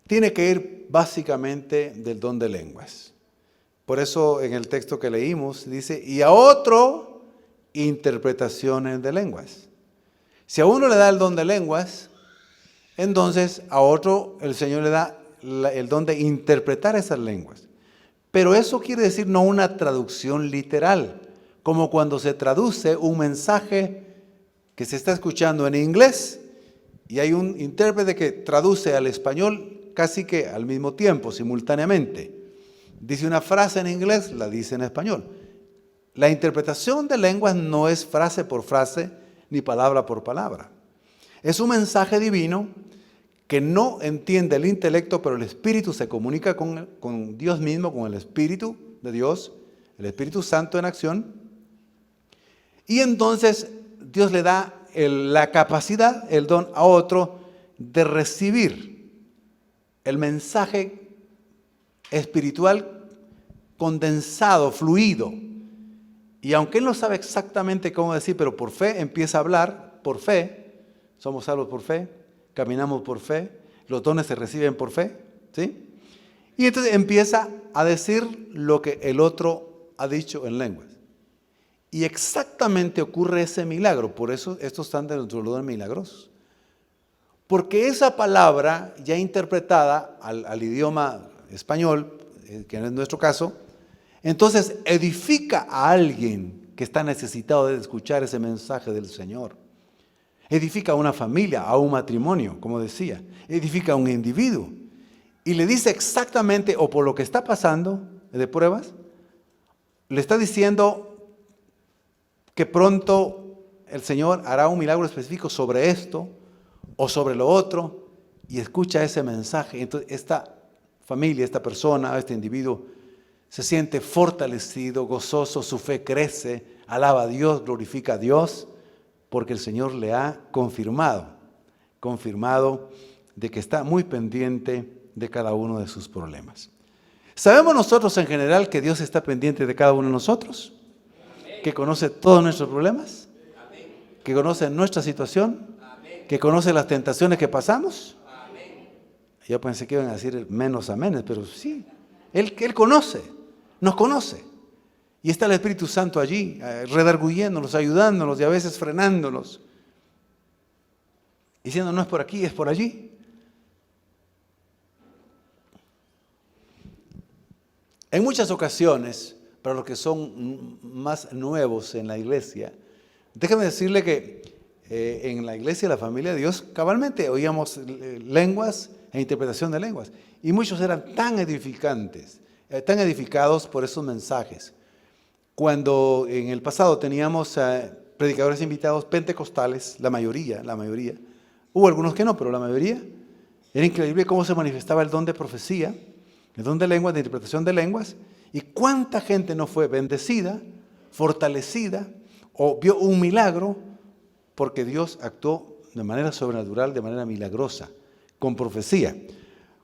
tiene que ir básicamente del don de lenguas. Por eso en el texto que leímos dice, y a otro, interpretaciones de lenguas. Si a uno le da el don de lenguas, entonces a otro el Señor le da el don de interpretar esas lenguas. Pero eso quiere decir no una traducción literal, como cuando se traduce un mensaje que se está escuchando en inglés y hay un intérprete que traduce al español casi que al mismo tiempo, simultáneamente. Dice una frase en inglés, la dice en español. La interpretación de lenguas no es frase por frase ni palabra por palabra. Es un mensaje divino que no entiende el intelecto, pero el Espíritu se comunica con Dios mismo, con el Espíritu de Dios, el Espíritu Santo en acción. Y entonces Dios le da la capacidad, el don a otro de recibir el mensaje espiritual condensado, fluido. Y aunque él no sabe exactamente cómo decir, pero por fe empieza a hablar, por fe, somos salvos por fe, caminamos por fe, los dones se reciben por fe, ¿sí? Y entonces empieza a decir lo que el otro ha dicho en lenguas. Y exactamente ocurre ese milagro, por eso estos están dentro de los dones milagrosos. Porque esa palabra ya interpretada al idioma español, que en nuestro caso, entonces edifica a alguien que está necesitado de escuchar ese mensaje del Señor. Edifica a una familia, a un matrimonio, como decía. Edifica a un individuo. Y le dice exactamente, o por lo que está pasando de pruebas, le está diciendo que pronto el Señor hará un milagro específico sobre esto o sobre lo otro, y escucha ese mensaje. Entonces esta familia, esta persona, este individuo se siente fortalecido, gozoso, su fe crece, alaba a Dios, glorifica a Dios, porque el Señor le ha confirmado de que está muy pendiente de cada uno de sus problemas. ¿Sabemos nosotros en general que Dios está pendiente de cada uno de nosotros? ¿Que conoce todos nuestros problemas? ¿Que conoce nuestra situación? ¿Que conoce las tentaciones que pasamos? Yo pensé que iban a decir menos amenes, pero sí, Él conoce, nos conoce. Y está el Espíritu Santo allí, redarguyéndonos, ayudándonos y a veces frenándonos. Diciendo, no es por aquí, es por allí. En muchas ocasiones, para los que son más nuevos en la iglesia, déjame decirle que en la iglesia de la familia de Dios, cabalmente oíamos lenguas e interpretación de lenguas. Y muchos eran tan edificantes, tan edificados por esos mensajes. Cuando en el pasado teníamos predicadores invitados pentecostales, la mayoría, hubo algunos que no, pero la mayoría, era increíble cómo se manifestaba el don de profecía, el don de lenguas, de interpretación de lenguas, y cuánta gente no fue bendecida, fortalecida, o vio un milagro, porque Dios actuó de manera sobrenatural, de manera milagrosa, con profecía.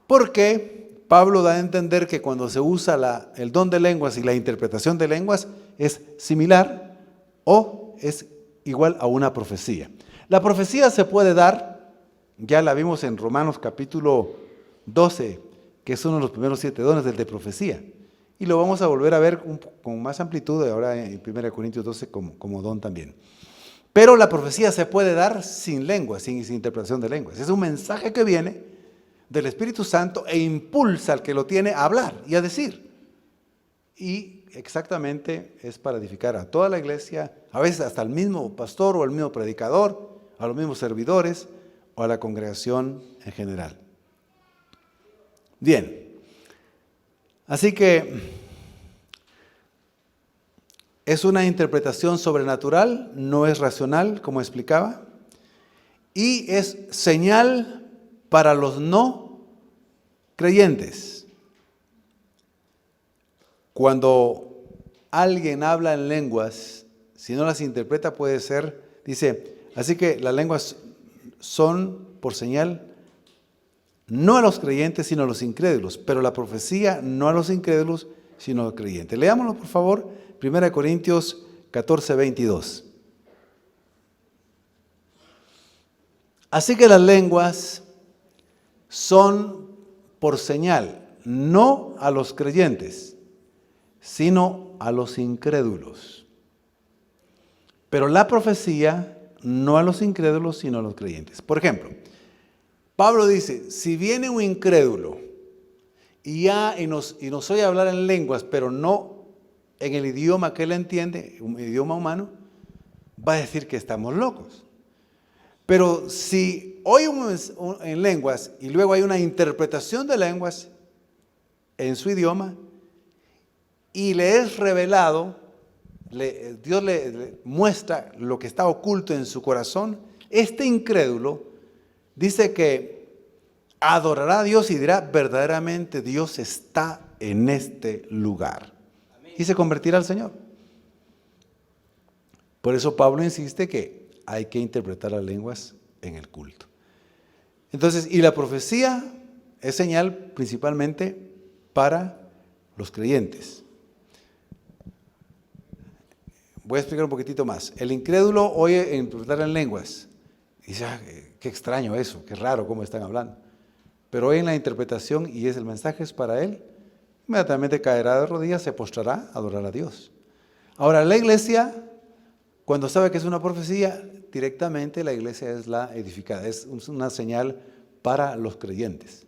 Porque Pablo da a entender que cuando se usa el don de lenguas y la interpretación de lenguas es similar o es igual a una profecía. La profecía se puede dar, ya la vimos en Romanos capítulo 12, que es uno de los primeros 7 dones del de profecía. Y lo vamos a volver a ver con más amplitud ahora en 1 Corintios 12 como don también. Pero la profecía se puede dar sin lenguas, sin interpretación de lenguas. Es un mensaje que viene del Espíritu Santo e impulsa al que lo tiene a hablar y a decir. Y exactamente es para edificar a toda la iglesia, a veces hasta al mismo pastor o al mismo predicador, a los mismos servidores o a la congregación en general. Bien, así que es una interpretación sobrenatural, no es racional, como explicaba, y es señal para los no creyentes. Cuando alguien habla en lenguas, si no las interpreta puede ser, dice, así que las lenguas son por señal no a los creyentes, sino a los incrédulos, pero la profecía no a los incrédulos, sino a los creyentes. Leámoslo, por favor. 1 Corintios 14, 22. Así que las lenguas son por señal, no a los creyentes, sino a los incrédulos. Pero la profecía no a los incrédulos, sino a los creyentes. Por ejemplo, Pablo dice, si viene un incrédulo y nos oye hablar en lenguas, pero no en el idioma que él entiende, un idioma humano, va a decir que estamos locos. Pero si oímos en lenguas y luego hay una interpretación de lenguas en su idioma y le es revelado, Dios le muestra lo que está oculto en su corazón, este incrédulo dice que adorará a Dios y dirá, verdaderamente Dios está en este lugar. Y se convertirá al Señor. Por eso Pablo insiste que hay que interpretar las lenguas en el culto. Entonces, y la profecía es señal principalmente para los creyentes. Voy a explicar un poquitito más. El incrédulo oye interpretar en lenguas. Y dice, qué extraño eso, qué raro cómo están hablando. Pero oye en la interpretación y el mensaje es para él. Inmediatamente caerá de rodillas, se postrará a adorar a Dios. Ahora, la iglesia, cuando sabe que es una profecía, directamente la iglesia es la edificada. Es una señal para los creyentes.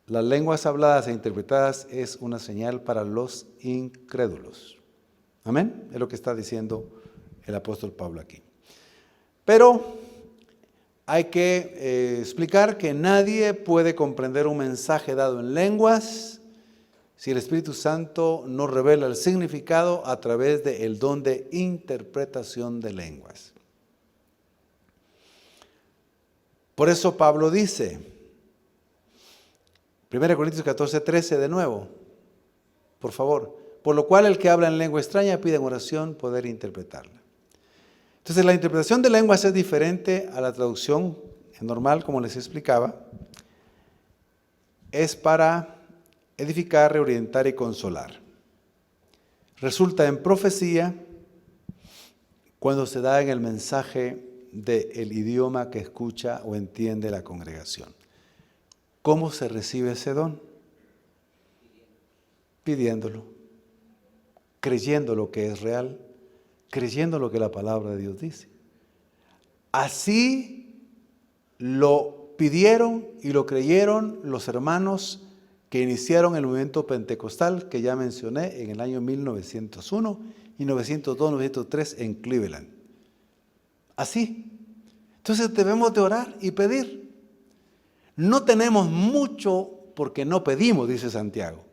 Las lenguas habladas e interpretadas es una señal para los incrédulos. Amén. Es lo que está diciendo el apóstol Pablo aquí. Pero hay que explicar que nadie puede comprender un mensaje dado en lenguas si el Espíritu Santo no revela el significado a través del don de interpretación de lenguas. Por eso Pablo dice, 1 Corintios 14:13 de nuevo, por favor, por lo cual el que habla en lengua extraña pide en oración poder interpretarla. Entonces la interpretación de lenguas es diferente a la traducción normal, como les explicaba. Es para edificar, reorientar y consolar. Resulta en profecía cuando se da en el mensaje del idioma que escucha o entiende la congregación. ¿Cómo se recibe ese don? Pidiéndolo, creyendo lo que es real, creyendo lo que la palabra de Dios dice. Así lo pidieron y lo creyeron los hermanos que iniciaron el movimiento pentecostal que ya mencioné en el año 1901 y 1902-1903 en Cleveland. Así. Entonces debemos de orar y pedir. No tenemos mucho porque no pedimos, dice Santiago.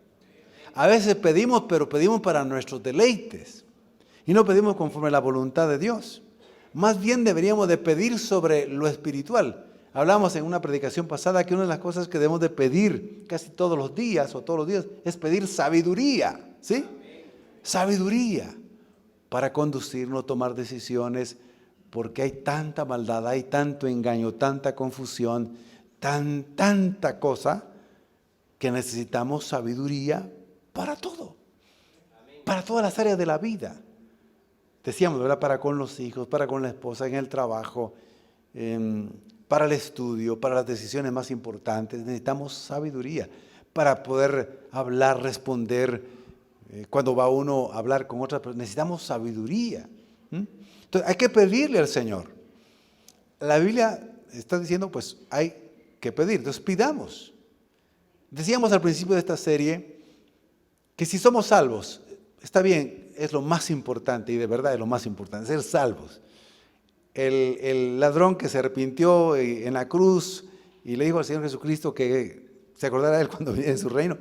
A veces pedimos, pero pedimos para nuestros deleites. Y no pedimos conforme a la voluntad de Dios. Más bien deberíamos de pedir sobre lo espiritual. Hablamos en una predicación pasada que una de las cosas que debemos de pedir casi todos los días es pedir sabiduría. ¿Sí? Sabiduría para conducirnos, tomar decisiones, porque hay tanta maldad, hay tanto engaño, tanta confusión, tanta cosa que necesitamos sabiduría para todo. Para todas las áreas de la vida. Decíamos, ¿verdad? Para con los hijos, para con la esposa, en el trabajo, para el estudio, para las decisiones más importantes. Necesitamos sabiduría para poder hablar, responder. Cuando va uno a hablar con otras personas, necesitamos sabiduría. Entonces hay que pedirle al Señor. La Biblia está diciendo, pues hay que pedir. Entonces pidamos. Decíamos al principio de esta serie que si somos salvos, está bien, es lo más importante y de verdad es lo más importante, ser salvos. El ladrón que se arrepintió en la cruz y le dijo al Señor Jesucristo que se acordara de él cuando viniera en su reino,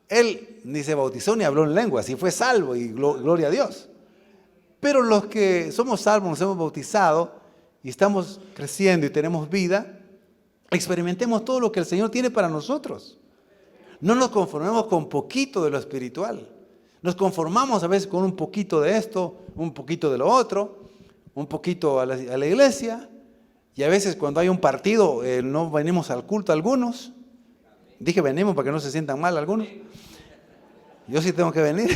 él ni se bautizó ni habló en lenguas y fue salvo y gloria a Dios. Pero los que somos salvos, nos hemos bautizado y estamos creciendo y tenemos vida, experimentemos todo lo que el Señor tiene para nosotros. No nos conformemos con poquito de lo espiritual. Nos conformamos a veces con un poquito de esto, un poquito de lo otro, un poquito a la iglesia, y a veces cuando hay un partido no venimos al culto algunos. Dije venimos para que no se sientan mal algunos. Yo sí tengo que venir,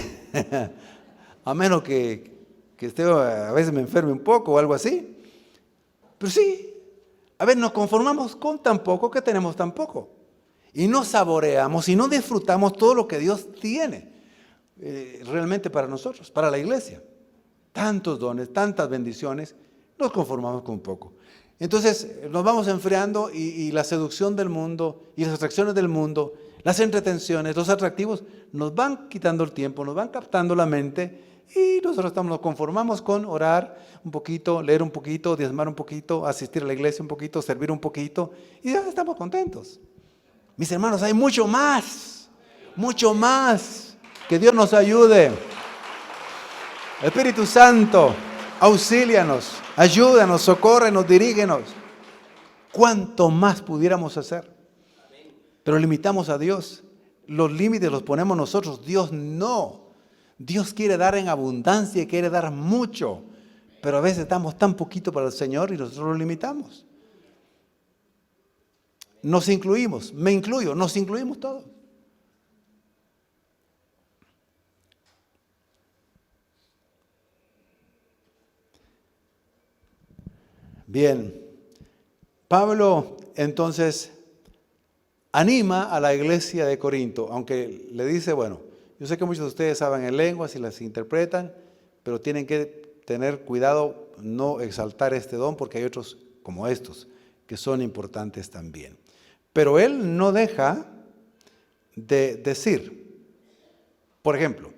a menos que esté, a veces me enferme un poco o algo así. Pero sí, a veces nos conformamos con tan poco que tenemos tan poco. Y no saboreamos y no disfrutamos todo lo que Dios tiene realmente para nosotros, para la iglesia. Tantos dones, tantas bendiciones, nos conformamos con poco. Entonces nos vamos enfriando y la seducción del mundo y las atracciones del mundo, Las entretenciones, los atractivos nos van quitando el tiempo, nos van captando la mente y nosotros nos conformamos con orar un poquito, leer un poquito, diezmar un poquito, asistir a la iglesia un poquito, servir un poquito y ya estamos contentos. Mis hermanos, hay mucho más que Dios nos ayude. Espíritu Santo, auxílianos, ayúdanos, socórrenos, dirígenos. ¿Cuánto más pudiéramos hacer? Pero limitamos a Dios. Los límites los ponemos nosotros, Dios no. Dios quiere dar en abundancia y quiere dar mucho. Pero a veces damos tan poquito para el Señor y nosotros lo limitamos. Nos incluimos, me incluyo, nos incluimos todos. Bien, Pablo entonces anima a la iglesia de Corinto, aunque le dice, bueno, yo sé que muchos de ustedes saben en lenguas y las interpretan, pero tienen que tener cuidado, no exaltar este don, porque hay otros como estos, que son importantes también. Pero él no deja de decir, por ejemplo,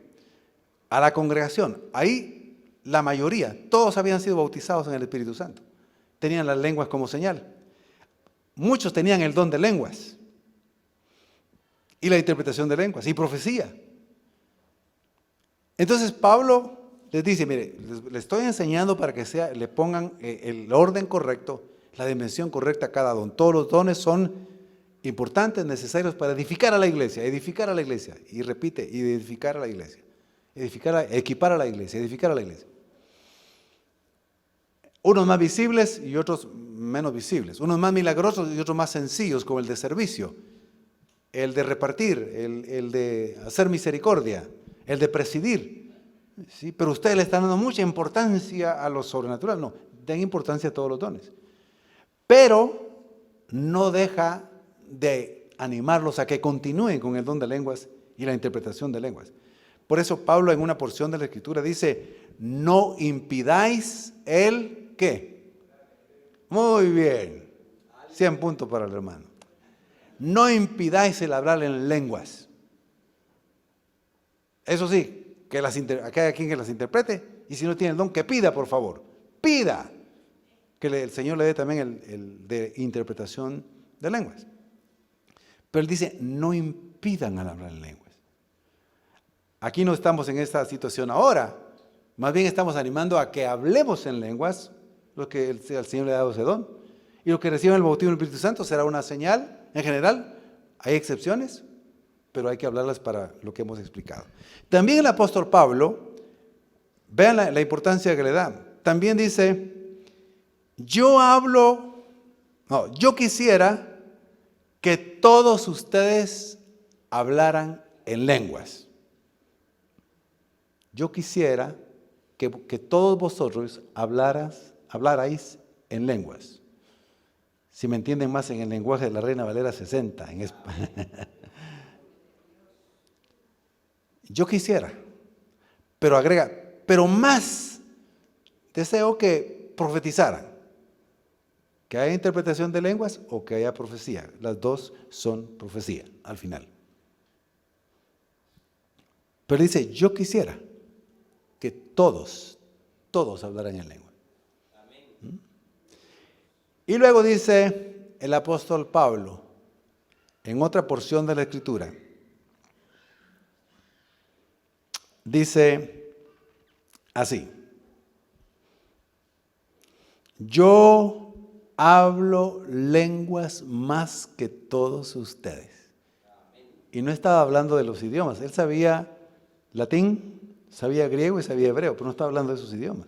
a la congregación, ahí la mayoría, todos habían sido bautizados en el Espíritu Santo, tenían las lenguas como señal. Muchos tenían el don de lenguas y la interpretación de lenguas y profecía. Entonces Pablo les dice, mire, les estoy enseñando para que le pongan el orden correcto, la dimensión correcta a cada don. Todos los dones son importantes, necesarios para edificar a la iglesia, y repite, edificar a la iglesia, equipar a la iglesia, edificar a la iglesia. Unos más visibles y otros menos visibles, unos más milagrosos y otros más sencillos, como el de servicio, el de repartir, el de hacer misericordia, el de presidir. ¿Sí? Pero ustedes le están dando mucha importancia a lo sobrenatural. No, den importancia a todos los dones. Pero no deja de animarlos a que continúen con el don de lenguas y la interpretación de lenguas. Por eso Pablo en una porción de la Escritura dice, no impidáis el ¿qué? Muy bien. 100 puntos para el hermano. No impidáis el hablar en lenguas. Eso sí, que haya quien que las interprete, y si no tiene el don, que pida, por favor. Pida que el Señor le dé también el de interpretación de lenguas. Pero él dice, no impidan al hablar en lenguas. Aquí no estamos en esta situación ahora, más bien estamos animando a que hablemos en lenguas, lo que el Señor le ha dado ese don. Y lo que reciben el bautismo del Espíritu Santo será una señal, en general, hay excepciones, pero hay que hablarlas para lo que hemos explicado. También el apóstol Pablo, vean la importancia que le da, también dice, yo quisiera que todos ustedes hablaran en lenguas. Yo quisiera que todos vosotros hablarais en lenguas. Si me entienden más en el lenguaje de la Reina Valera 60, en español. Yo quisiera, pero agrega, pero más deseo que profetizaran. Que haya interpretación de lenguas o que haya profecía. Las dos son profecía al final. Pero dice, yo quisiera que todos hablaran en lengua. Amén. Y luego dice el apóstol Pablo, en otra porción de la Escritura, dice así, yo hablo lenguas más que todos ustedes. Y no estaba hablando de los idiomas, él sabía latín, sabía griego y sabía hebreo, pero no estaba hablando de esos idiomas.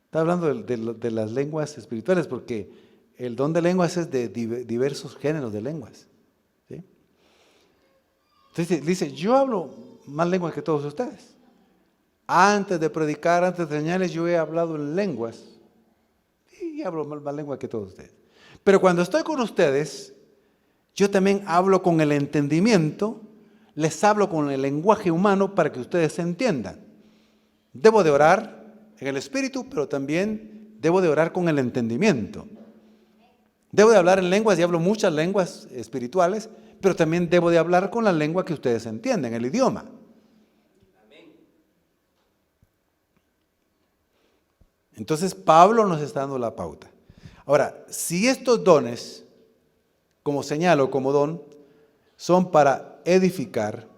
Estaba hablando de las lenguas espirituales, porque el don de lenguas es de diversos géneros de lenguas. ¿Sí? Entonces dice, yo hablo más lenguas que todos ustedes. Antes de predicar, antes de enseñarles, yo he hablado en lenguas. Y hablo más lenguas que todos ustedes. Pero cuando estoy con ustedes, yo también hablo con el entendimiento, les hablo con el lenguaje humano para que ustedes se entiendan. Debo de orar en el espíritu, pero también debo de orar con el entendimiento. Debo de hablar en lenguas y hablo muchas lenguas espirituales, pero también debo de hablar con la lengua que ustedes entienden, el idioma. Entonces Pablo nos está dando la pauta. Ahora, si estos dones, como señalo, como don, son para edificar,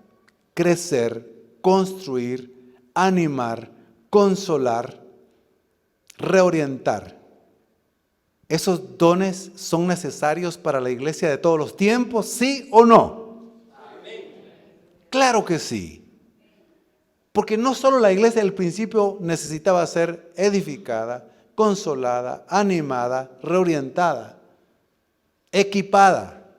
crecer, construir, animar, consolar, reorientar, ¿esos dones son necesarios para la iglesia de todos los tiempos? ¿Sí o no? Claro que sí. Porque no solo la iglesia del principio necesitaba ser edificada, consolada, animada, reorientada, equipada.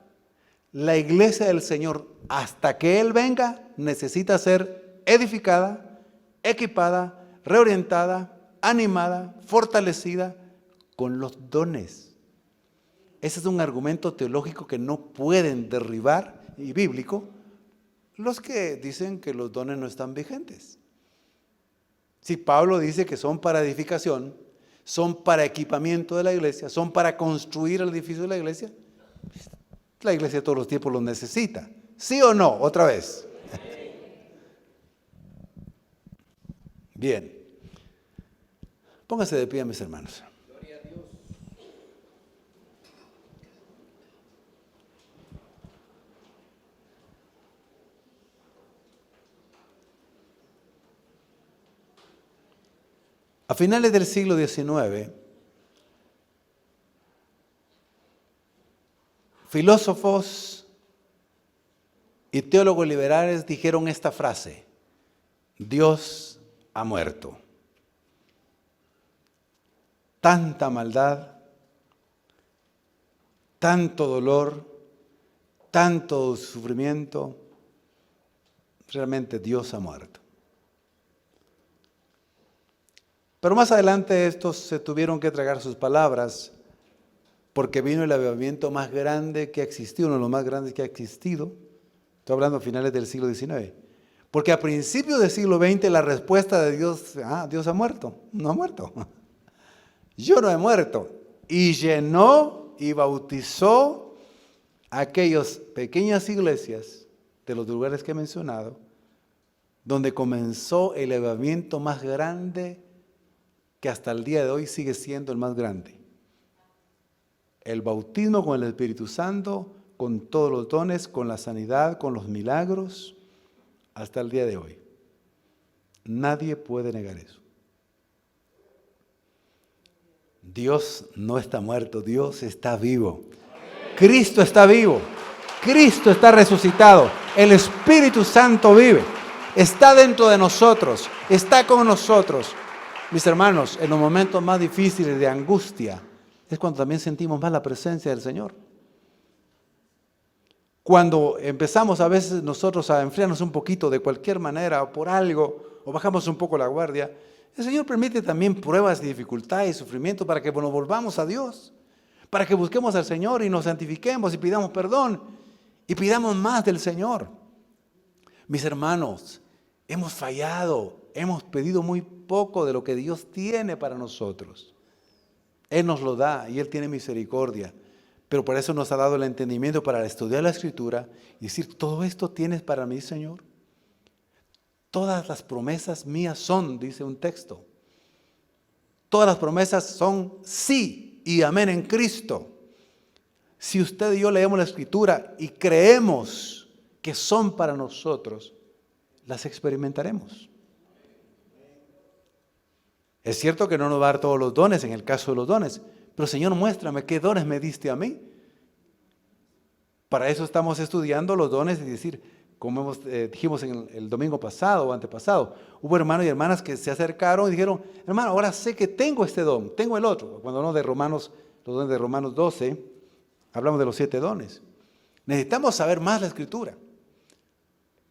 La iglesia del Señor, hasta que Él venga, necesita ser edificada, equipada, reorientada, animada, fortalecida con los dones. Ese es un argumento teológico que no pueden derribar, y bíblico, los que dicen que los dones no están vigentes. Si Pablo dice que son para edificación, son para equipamiento de la iglesia, son para construir el edificio de la iglesia de todos los tiempos los necesita. ¿Sí o no? Otra vez. Bien. Pónganse de pie, mis hermanos. A finales del siglo XIX, filósofos y teólogos liberales dijeron esta frase: Dios ha muerto. Tanta maldad, tanto dolor, tanto sufrimiento, realmente Dios ha muerto. Pero más adelante estos se tuvieron que tragar sus palabras porque vino el avivamiento más grande que ha existido, uno de los más grandes que ha existido. Estoy hablando a finales del siglo XIX. Porque a principios del siglo XX la respuesta de Dios, Dios ha muerto. No ha muerto. Yo no he muerto. Y llenó y bautizó aquellas pequeñas iglesias de los lugares que he mencionado, donde comenzó el avivamiento más grande que hasta el día de hoy sigue siendo el más grande. El bautismo con el Espíritu Santo, con todos los dones, con la sanidad, con los milagros, hasta el día de hoy. Nadie puede negar eso. Dios no está muerto, Dios está vivo. Cristo está vivo, Cristo está resucitado, el Espíritu Santo vive, está dentro de nosotros, está con nosotros. Mis hermanos, en los momentos más difíciles de angustia es cuando también sentimos más la presencia del Señor. Cuando empezamos a veces nosotros a enfriarnos un poquito de cualquier manera o por algo, o bajamos un poco la guardia, el Señor permite también pruebas de dificultad y sufrimiento para que nos volvamos a Dios, para que busquemos al Señor y nos santifiquemos y pidamos perdón y pidamos más del Señor. Mis hermanos, hemos fallado, hemos pedido muy poco de lo que Dios tiene para nosotros. Él nos lo da y Él tiene misericordia. Pero por eso nos ha dado el entendimiento para estudiar la Escritura y decir, todo esto tienes para mí, Señor. Todas las promesas mías son, dice un texto. Todas las promesas son sí y amén en Cristo. Si usted y yo leemos la Escritura y creemos que son para nosotros, las experimentaremos. Es cierto que no nos va a dar todos los dones en el caso de los dones, pero Señor, muéstrame qué dones me diste a mí. Para eso estamos estudiando los dones y decir, como dijimos en el domingo pasado o antepasado, hubo hermanos y hermanas que se acercaron y dijeron, hermano, ahora sé que tengo este don, tengo el otro. Cuando hablamos de Romanos, los dones de Romanos 12, hablamos de los 7 dones. Necesitamos saber más la Escritura,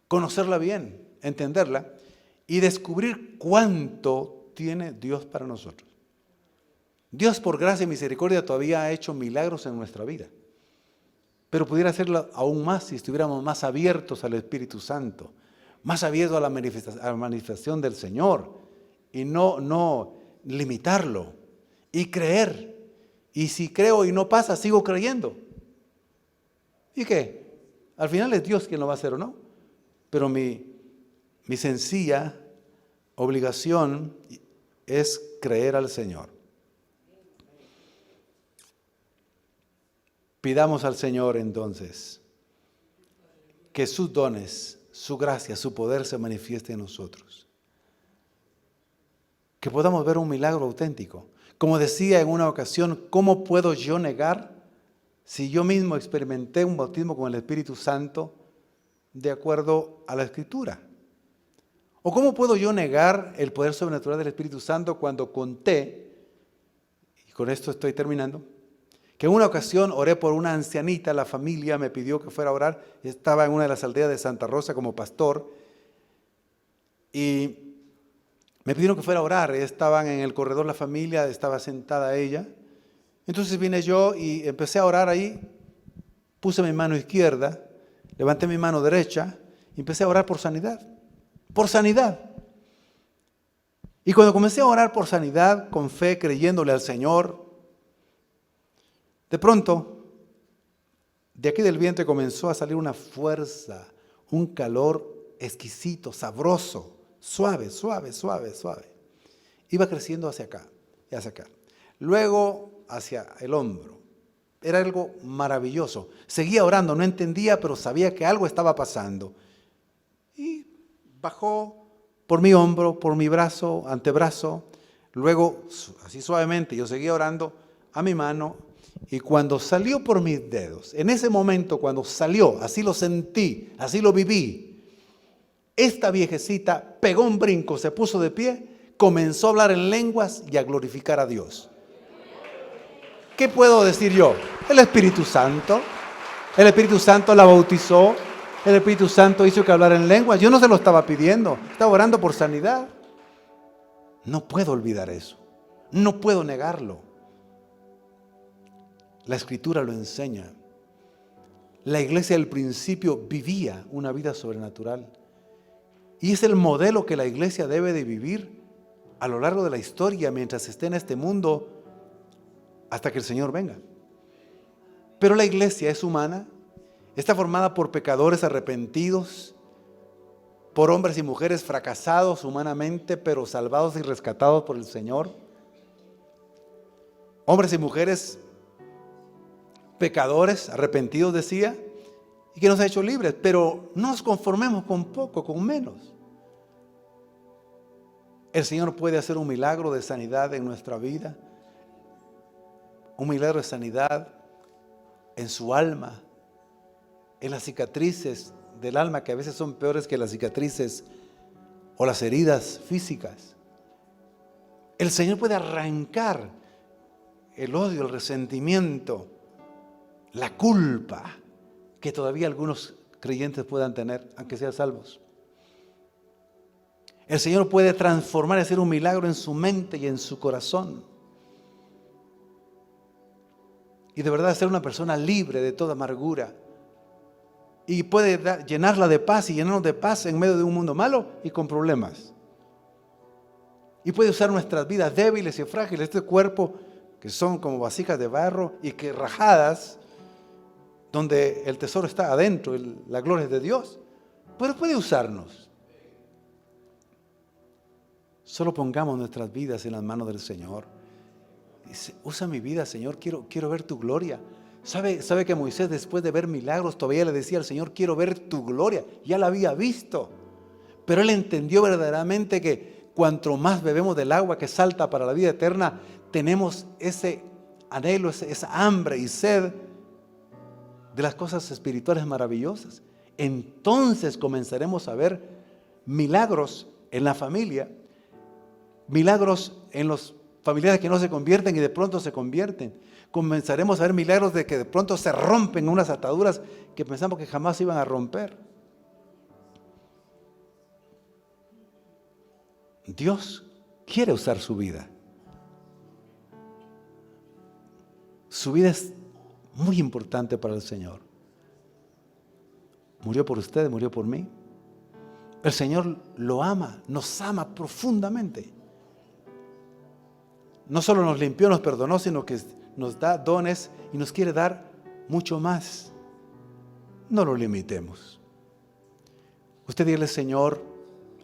conocerla bien, entenderla y descubrir cuánto tiene Dios para nosotros. Dios por gracia y misericordia todavía ha hecho milagros en nuestra vida, pero pudiera hacerlo aún más si estuviéramos más abiertos al Espíritu Santo, más abiertos a la manifestación del Señor y no limitarlo y creer. Y si creo y no pasa, sigo creyendo. ¿Y qué? Al final es Dios quien lo va a hacer o no. Pero mi sencilla obligación es creer al Señor. Pidamos al Señor entonces que sus dones, su gracia, su poder se manifieste en nosotros. Que podamos ver un milagro auténtico. Como decía en una ocasión, ¿cómo puedo yo negar si yo mismo experimenté un bautismo con el Espíritu Santo de acuerdo a la Escritura? ¿O cómo puedo yo negar el poder sobrenatural del Espíritu Santo cuando conté, y con esto estoy terminando, que en una ocasión oré por una ancianita, la familia me pidió que fuera a orar, estaba en una de las aldeas de Santa Rosa como pastor, y me pidieron que fuera a orar, estaban en el corredor la familia, estaba sentada ella, entonces vine yo y empecé a orar ahí, puse mi mano izquierda, levanté mi mano derecha y empecé a orar por sanidad. Por sanidad. Y cuando comencé a orar por sanidad, con fe, creyéndole al Señor, de pronto, de aquí del vientre comenzó a salir una fuerza, un calor exquisito, sabroso, suave, suave, suave, suave. Iba creciendo hacia acá y hacia acá. Luego hacia el hombro. Era algo maravilloso. Seguía orando, no entendía, pero sabía que algo estaba pasando. Y bajó por mi hombro, por mi brazo, antebrazo. Luego, así suavemente, yo seguía orando a mi mano. Y cuando salió por mis dedos, en ese momento cuando salió, así lo sentí, así lo viví, esta viejecita pegó un brinco, se puso de pie, comenzó a hablar en lenguas y a glorificar a Dios. ¿Qué puedo decir yo? El Espíritu Santo la bautizó, el Espíritu Santo hizo que hablara en lenguas. Yo no se lo estaba pidiendo, estaba orando por sanidad. No puedo olvidar eso, no puedo negarlo. La Escritura lo enseña. La iglesia del principio vivía una vida sobrenatural. Y es el modelo que la iglesia debe de vivir a lo largo de la historia mientras esté en este mundo hasta que el Señor venga. Pero la iglesia es humana, está formada por pecadores arrepentidos, por hombres y mujeres fracasados humanamente, pero salvados y rescatados por el Señor. Hombres y mujeres pecadores, arrepentidos, decía, y que nos ha hecho libres, pero no nos conformemos con poco, con menos. El Señor puede hacer un milagro de sanidad en nuestra vida, un milagro de sanidad en su alma, en las cicatrices del alma, que a veces son peores que las cicatrices o las heridas físicas. El Señor puede arrancar el odio, el resentimiento, la culpa que todavía algunos creyentes puedan tener, aunque sean salvos. El Señor puede transformar y hacer un milagro en su mente y en su corazón. Y de verdad ser una persona libre de toda amargura. Y puede llenarla de paz y llenarnos de paz en medio de un mundo malo y con problemas. Y puede usar nuestras vidas débiles y frágiles, este cuerpo que son como vasijas de barro y que rajadas, donde el tesoro está adentro, la gloria es de Dios. Pero puede usarnos. Solo pongamos nuestras vidas en las manos del Señor. Dice, usa mi vida, Señor, quiero ver tu gloria. ¿Sabe que Moisés, después de ver milagros, todavía le decía al Señor, quiero ver tu gloria? Ya la había visto. Pero él entendió verdaderamente que cuanto más bebemos del agua que salta para la vida eterna, tenemos ese anhelo, esa hambre y sed de las cosas espirituales maravillosas. Entonces comenzaremos a ver milagros en la familia, milagros en los familiares que no se convierten y de pronto se convierten. Comenzaremos a ver milagros de que de pronto se rompen unas ataduras que pensamos que jamás iban a romper. Dios quiere usar su vida. Su vida es muy importante para el Señor. Murió por usted, murió por mí. El Señor lo ama, nos ama profundamente. No solo nos limpió, nos perdonó, sino que nos da dones y nos quiere dar mucho más. no lo limitemos. Usted dígale, Señor,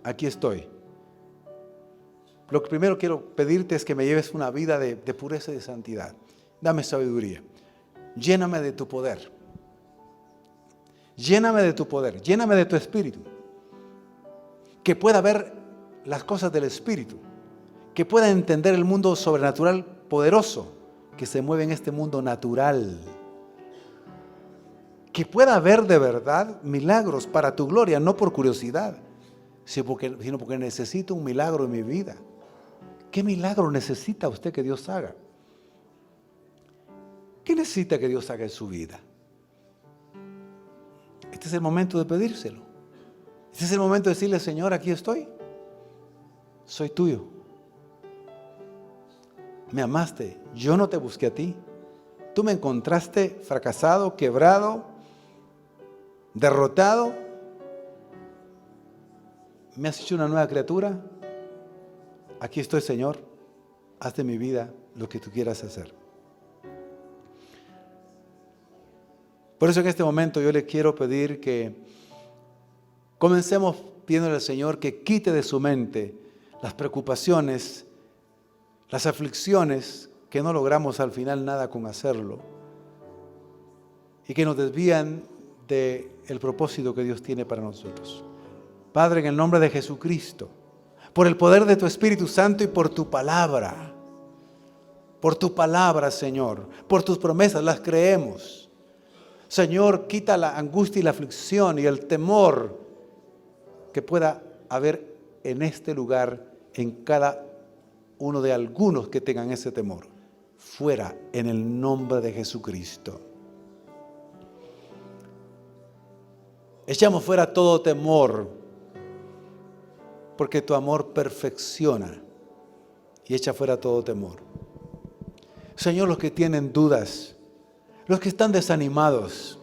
aquí estoy. Lo que primero quiero pedirte es que me lleves una vida de pureza y de santidad. Dame sabiduría. Lléname de tu poder. Lléname de tu poder. Lléname de tu espíritu. Que pueda ver las cosas del espíritu. Que pueda entender el mundo sobrenatural poderoso que se mueve en este mundo natural. Que pueda ver de verdad milagros para tu gloria, no por curiosidad, sino porque necesito un milagro en mi vida. ¿Qué milagro necesita usted que Dios haga? ¿Qué necesita que Dios haga en su vida? Este es el momento de pedírselo. Este es el momento de decirle, Señor, aquí estoy. Soy tuyo. Me amaste. Yo no te busqué a ti. Tú me encontraste fracasado, quebrado, derrotado. Me has hecho una nueva criatura. Aquí estoy, Señor. Haz de mi vida lo que tú quieras hacer. Por eso en este momento yo le quiero pedir que comencemos pidiéndole al Señor que quite de su mente las preocupaciones, las aflicciones que no logramos al final nada con hacerlo y que nos desvían del propósito que Dios tiene para nosotros. Padre, en el nombre de Jesucristo, por el poder de tu Espíritu Santo y por tu palabra, Señor, por tus promesas, las creemos. Señor, quita la angustia y la aflicción y el temor que pueda haber en este lugar, en cada uno de algunos que tengan ese temor. Fuera en el nombre de Jesucristo. Echamos fuera todo temor, porque tu amor perfecciona y echa fuera todo temor. Señor, los que tienen dudas, los que están desanimados,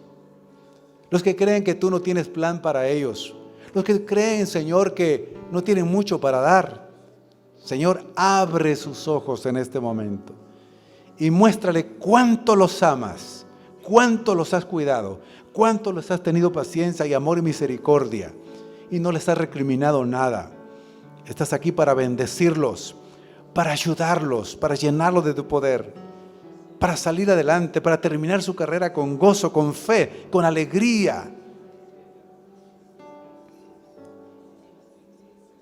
los que creen que tú no tienes plan para ellos, los que creen, Señor, que no tienen mucho para dar, Señor, abre sus ojos en este momento y muéstrale cuánto los amas, cuánto los has cuidado, cuánto les has tenido paciencia y amor y misericordia y no les has recriminado nada. Estás aquí para bendecirlos, para ayudarlos, para llenarlos de tu poder, para salir adelante, para terminar su carrera con gozo, con fe, con alegría.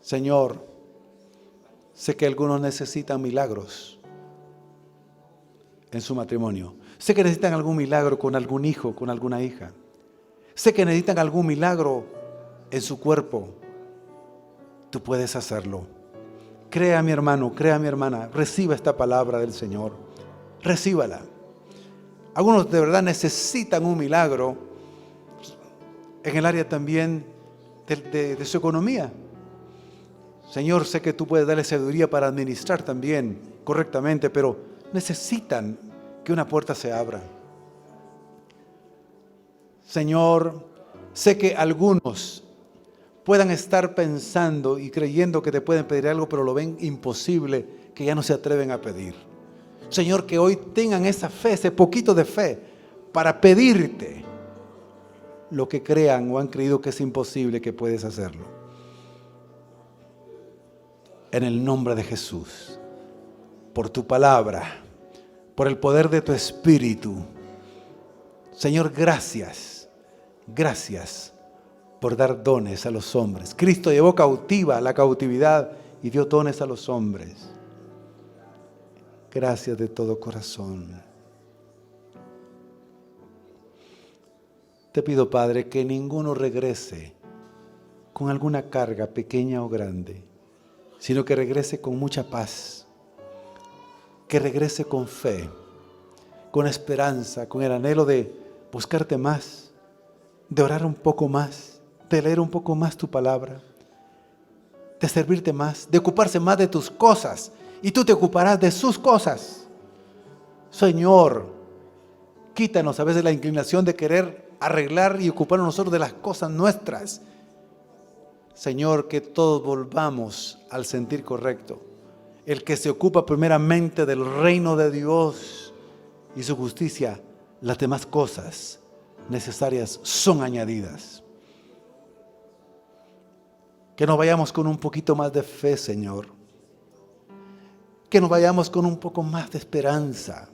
Señor, sé que algunos necesitan milagros en su matrimonio. Sé que necesitan algún milagro con algún hijo, con alguna hija. Sé que necesitan algún milagro en su cuerpo. Tú puedes hacerlo. Crea, mi hermano, crea, mi hermana. Reciba esta palabra del Señor. Recíbala. Algunos de verdad necesitan un milagro en el área también de su economía. Señor, sé que tú puedes darle sabiduría para administrar también correctamente, pero necesitan que una puerta se abra. Señor, sé que algunos puedan estar pensando y creyendo que te pueden pedir algo, pero lo ven imposible, que ya no se atreven a pedir. Señor, que hoy tengan esa fe, ese poquito de fe, para pedirte lo que crean o han creído que es imposible, que puedes hacerlo. En el nombre de Jesús, por tu palabra, por el poder de tu Espíritu. Señor, gracias, gracias por dar dones a los hombres. Cristo llevó cautiva la cautividad y dio dones a los hombres. Gracias de todo corazón. Te pido, Padre, que ninguno regrese con alguna carga pequeña o grande, sino que regrese con mucha paz, que regrese con fe, con esperanza, con el anhelo de buscarte más, de orar un poco más, de leer un poco más tu palabra, de servirte más, de ocuparse más de tus cosas, y tú te ocuparás de sus cosas. Señor, quítanos a veces la inclinación de querer arreglar y ocuparnos nosotros de las cosas nuestras. Señor, que todos volvamos al sentir correcto. El que se ocupa primeramente del reino de Dios y su justicia, las demás cosas necesarias son añadidas. Que nos vayamos con un poquito más de fe, Señor. Que nos vayamos con un poco más de esperanza.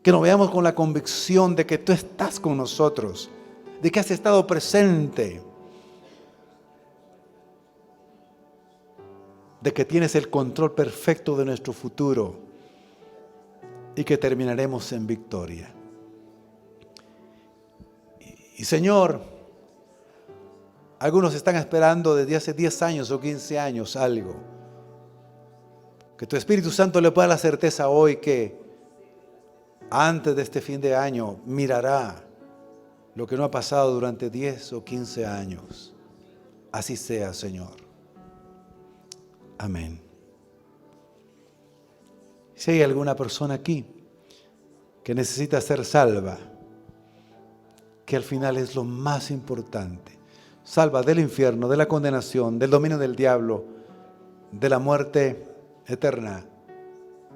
Que nos vayamos con la convicción de que tú estás con nosotros, de que has estado presente, de que tienes el control perfecto de nuestro futuro y que terminaremos en victoria. Y Señor, algunos están esperando desde hace 10 años o 15 años algo. Que tu Espíritu Santo le pueda dar la certeza hoy que antes de este fin de año mirará lo que no ha pasado durante 10 o 15 años. Así sea, Señor. Amén. Si hay alguna persona aquí que necesita ser salva, que al final es lo más importante, salva del infierno, de la condenación, del dominio del diablo, de la muerte eterna,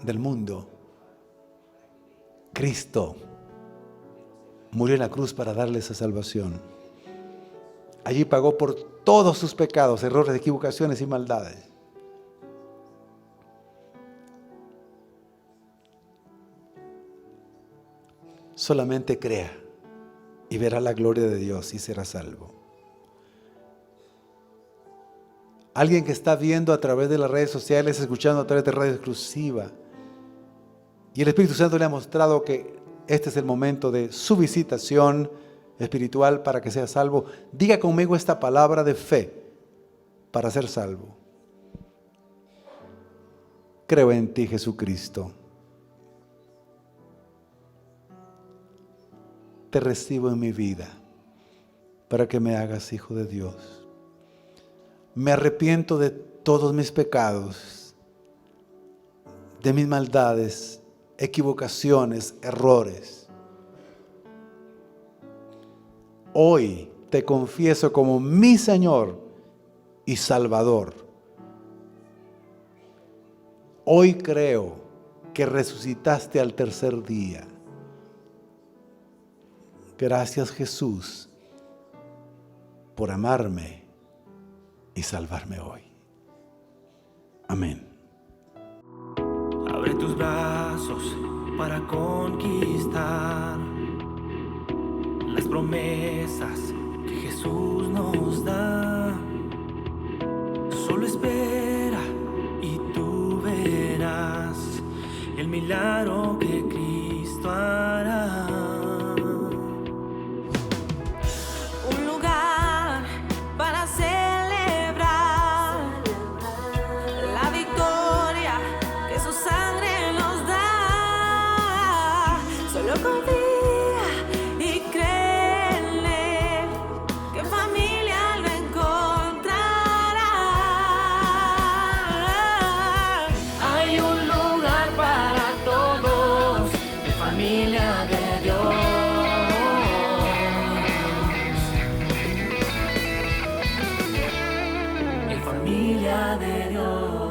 del mundo. Cristo murió en la cruz para darle esa salvación. Allí pagó por todos sus pecados, errores, equivocaciones y maldades. Solamente crea y verá la gloria de Dios y será salvo. Alguien que está viendo a través de las redes sociales, escuchando a través de Radio Exclusiva, y el Espíritu Santo le ha mostrado que este es el momento de su visitación espiritual para que sea salvo. Diga conmigo esta palabra de fe para ser salvo. Creo en ti, Jesucristo. Te recibo en mi vida para que me hagas hijo de Dios. Me arrepiento de todos mis pecados, de mis maldades, equivocaciones, errores. Hoy te confieso como mi Señor y Salvador. Hoy creo que resucitaste al tercer día. Gracias, Jesús, por amarme y salvarme hoy. Amén. Abre tus brazos para conquistar las promesas que Jesús nos da. Solo espera y tú verás el milagro que Cristo hará. Un lugar para celebrar la victoria que su sangre nos da. Solo confía y créele que en familia lo encontrará. Hay un lugar para todos, de familia de Dios. En familia de Dios.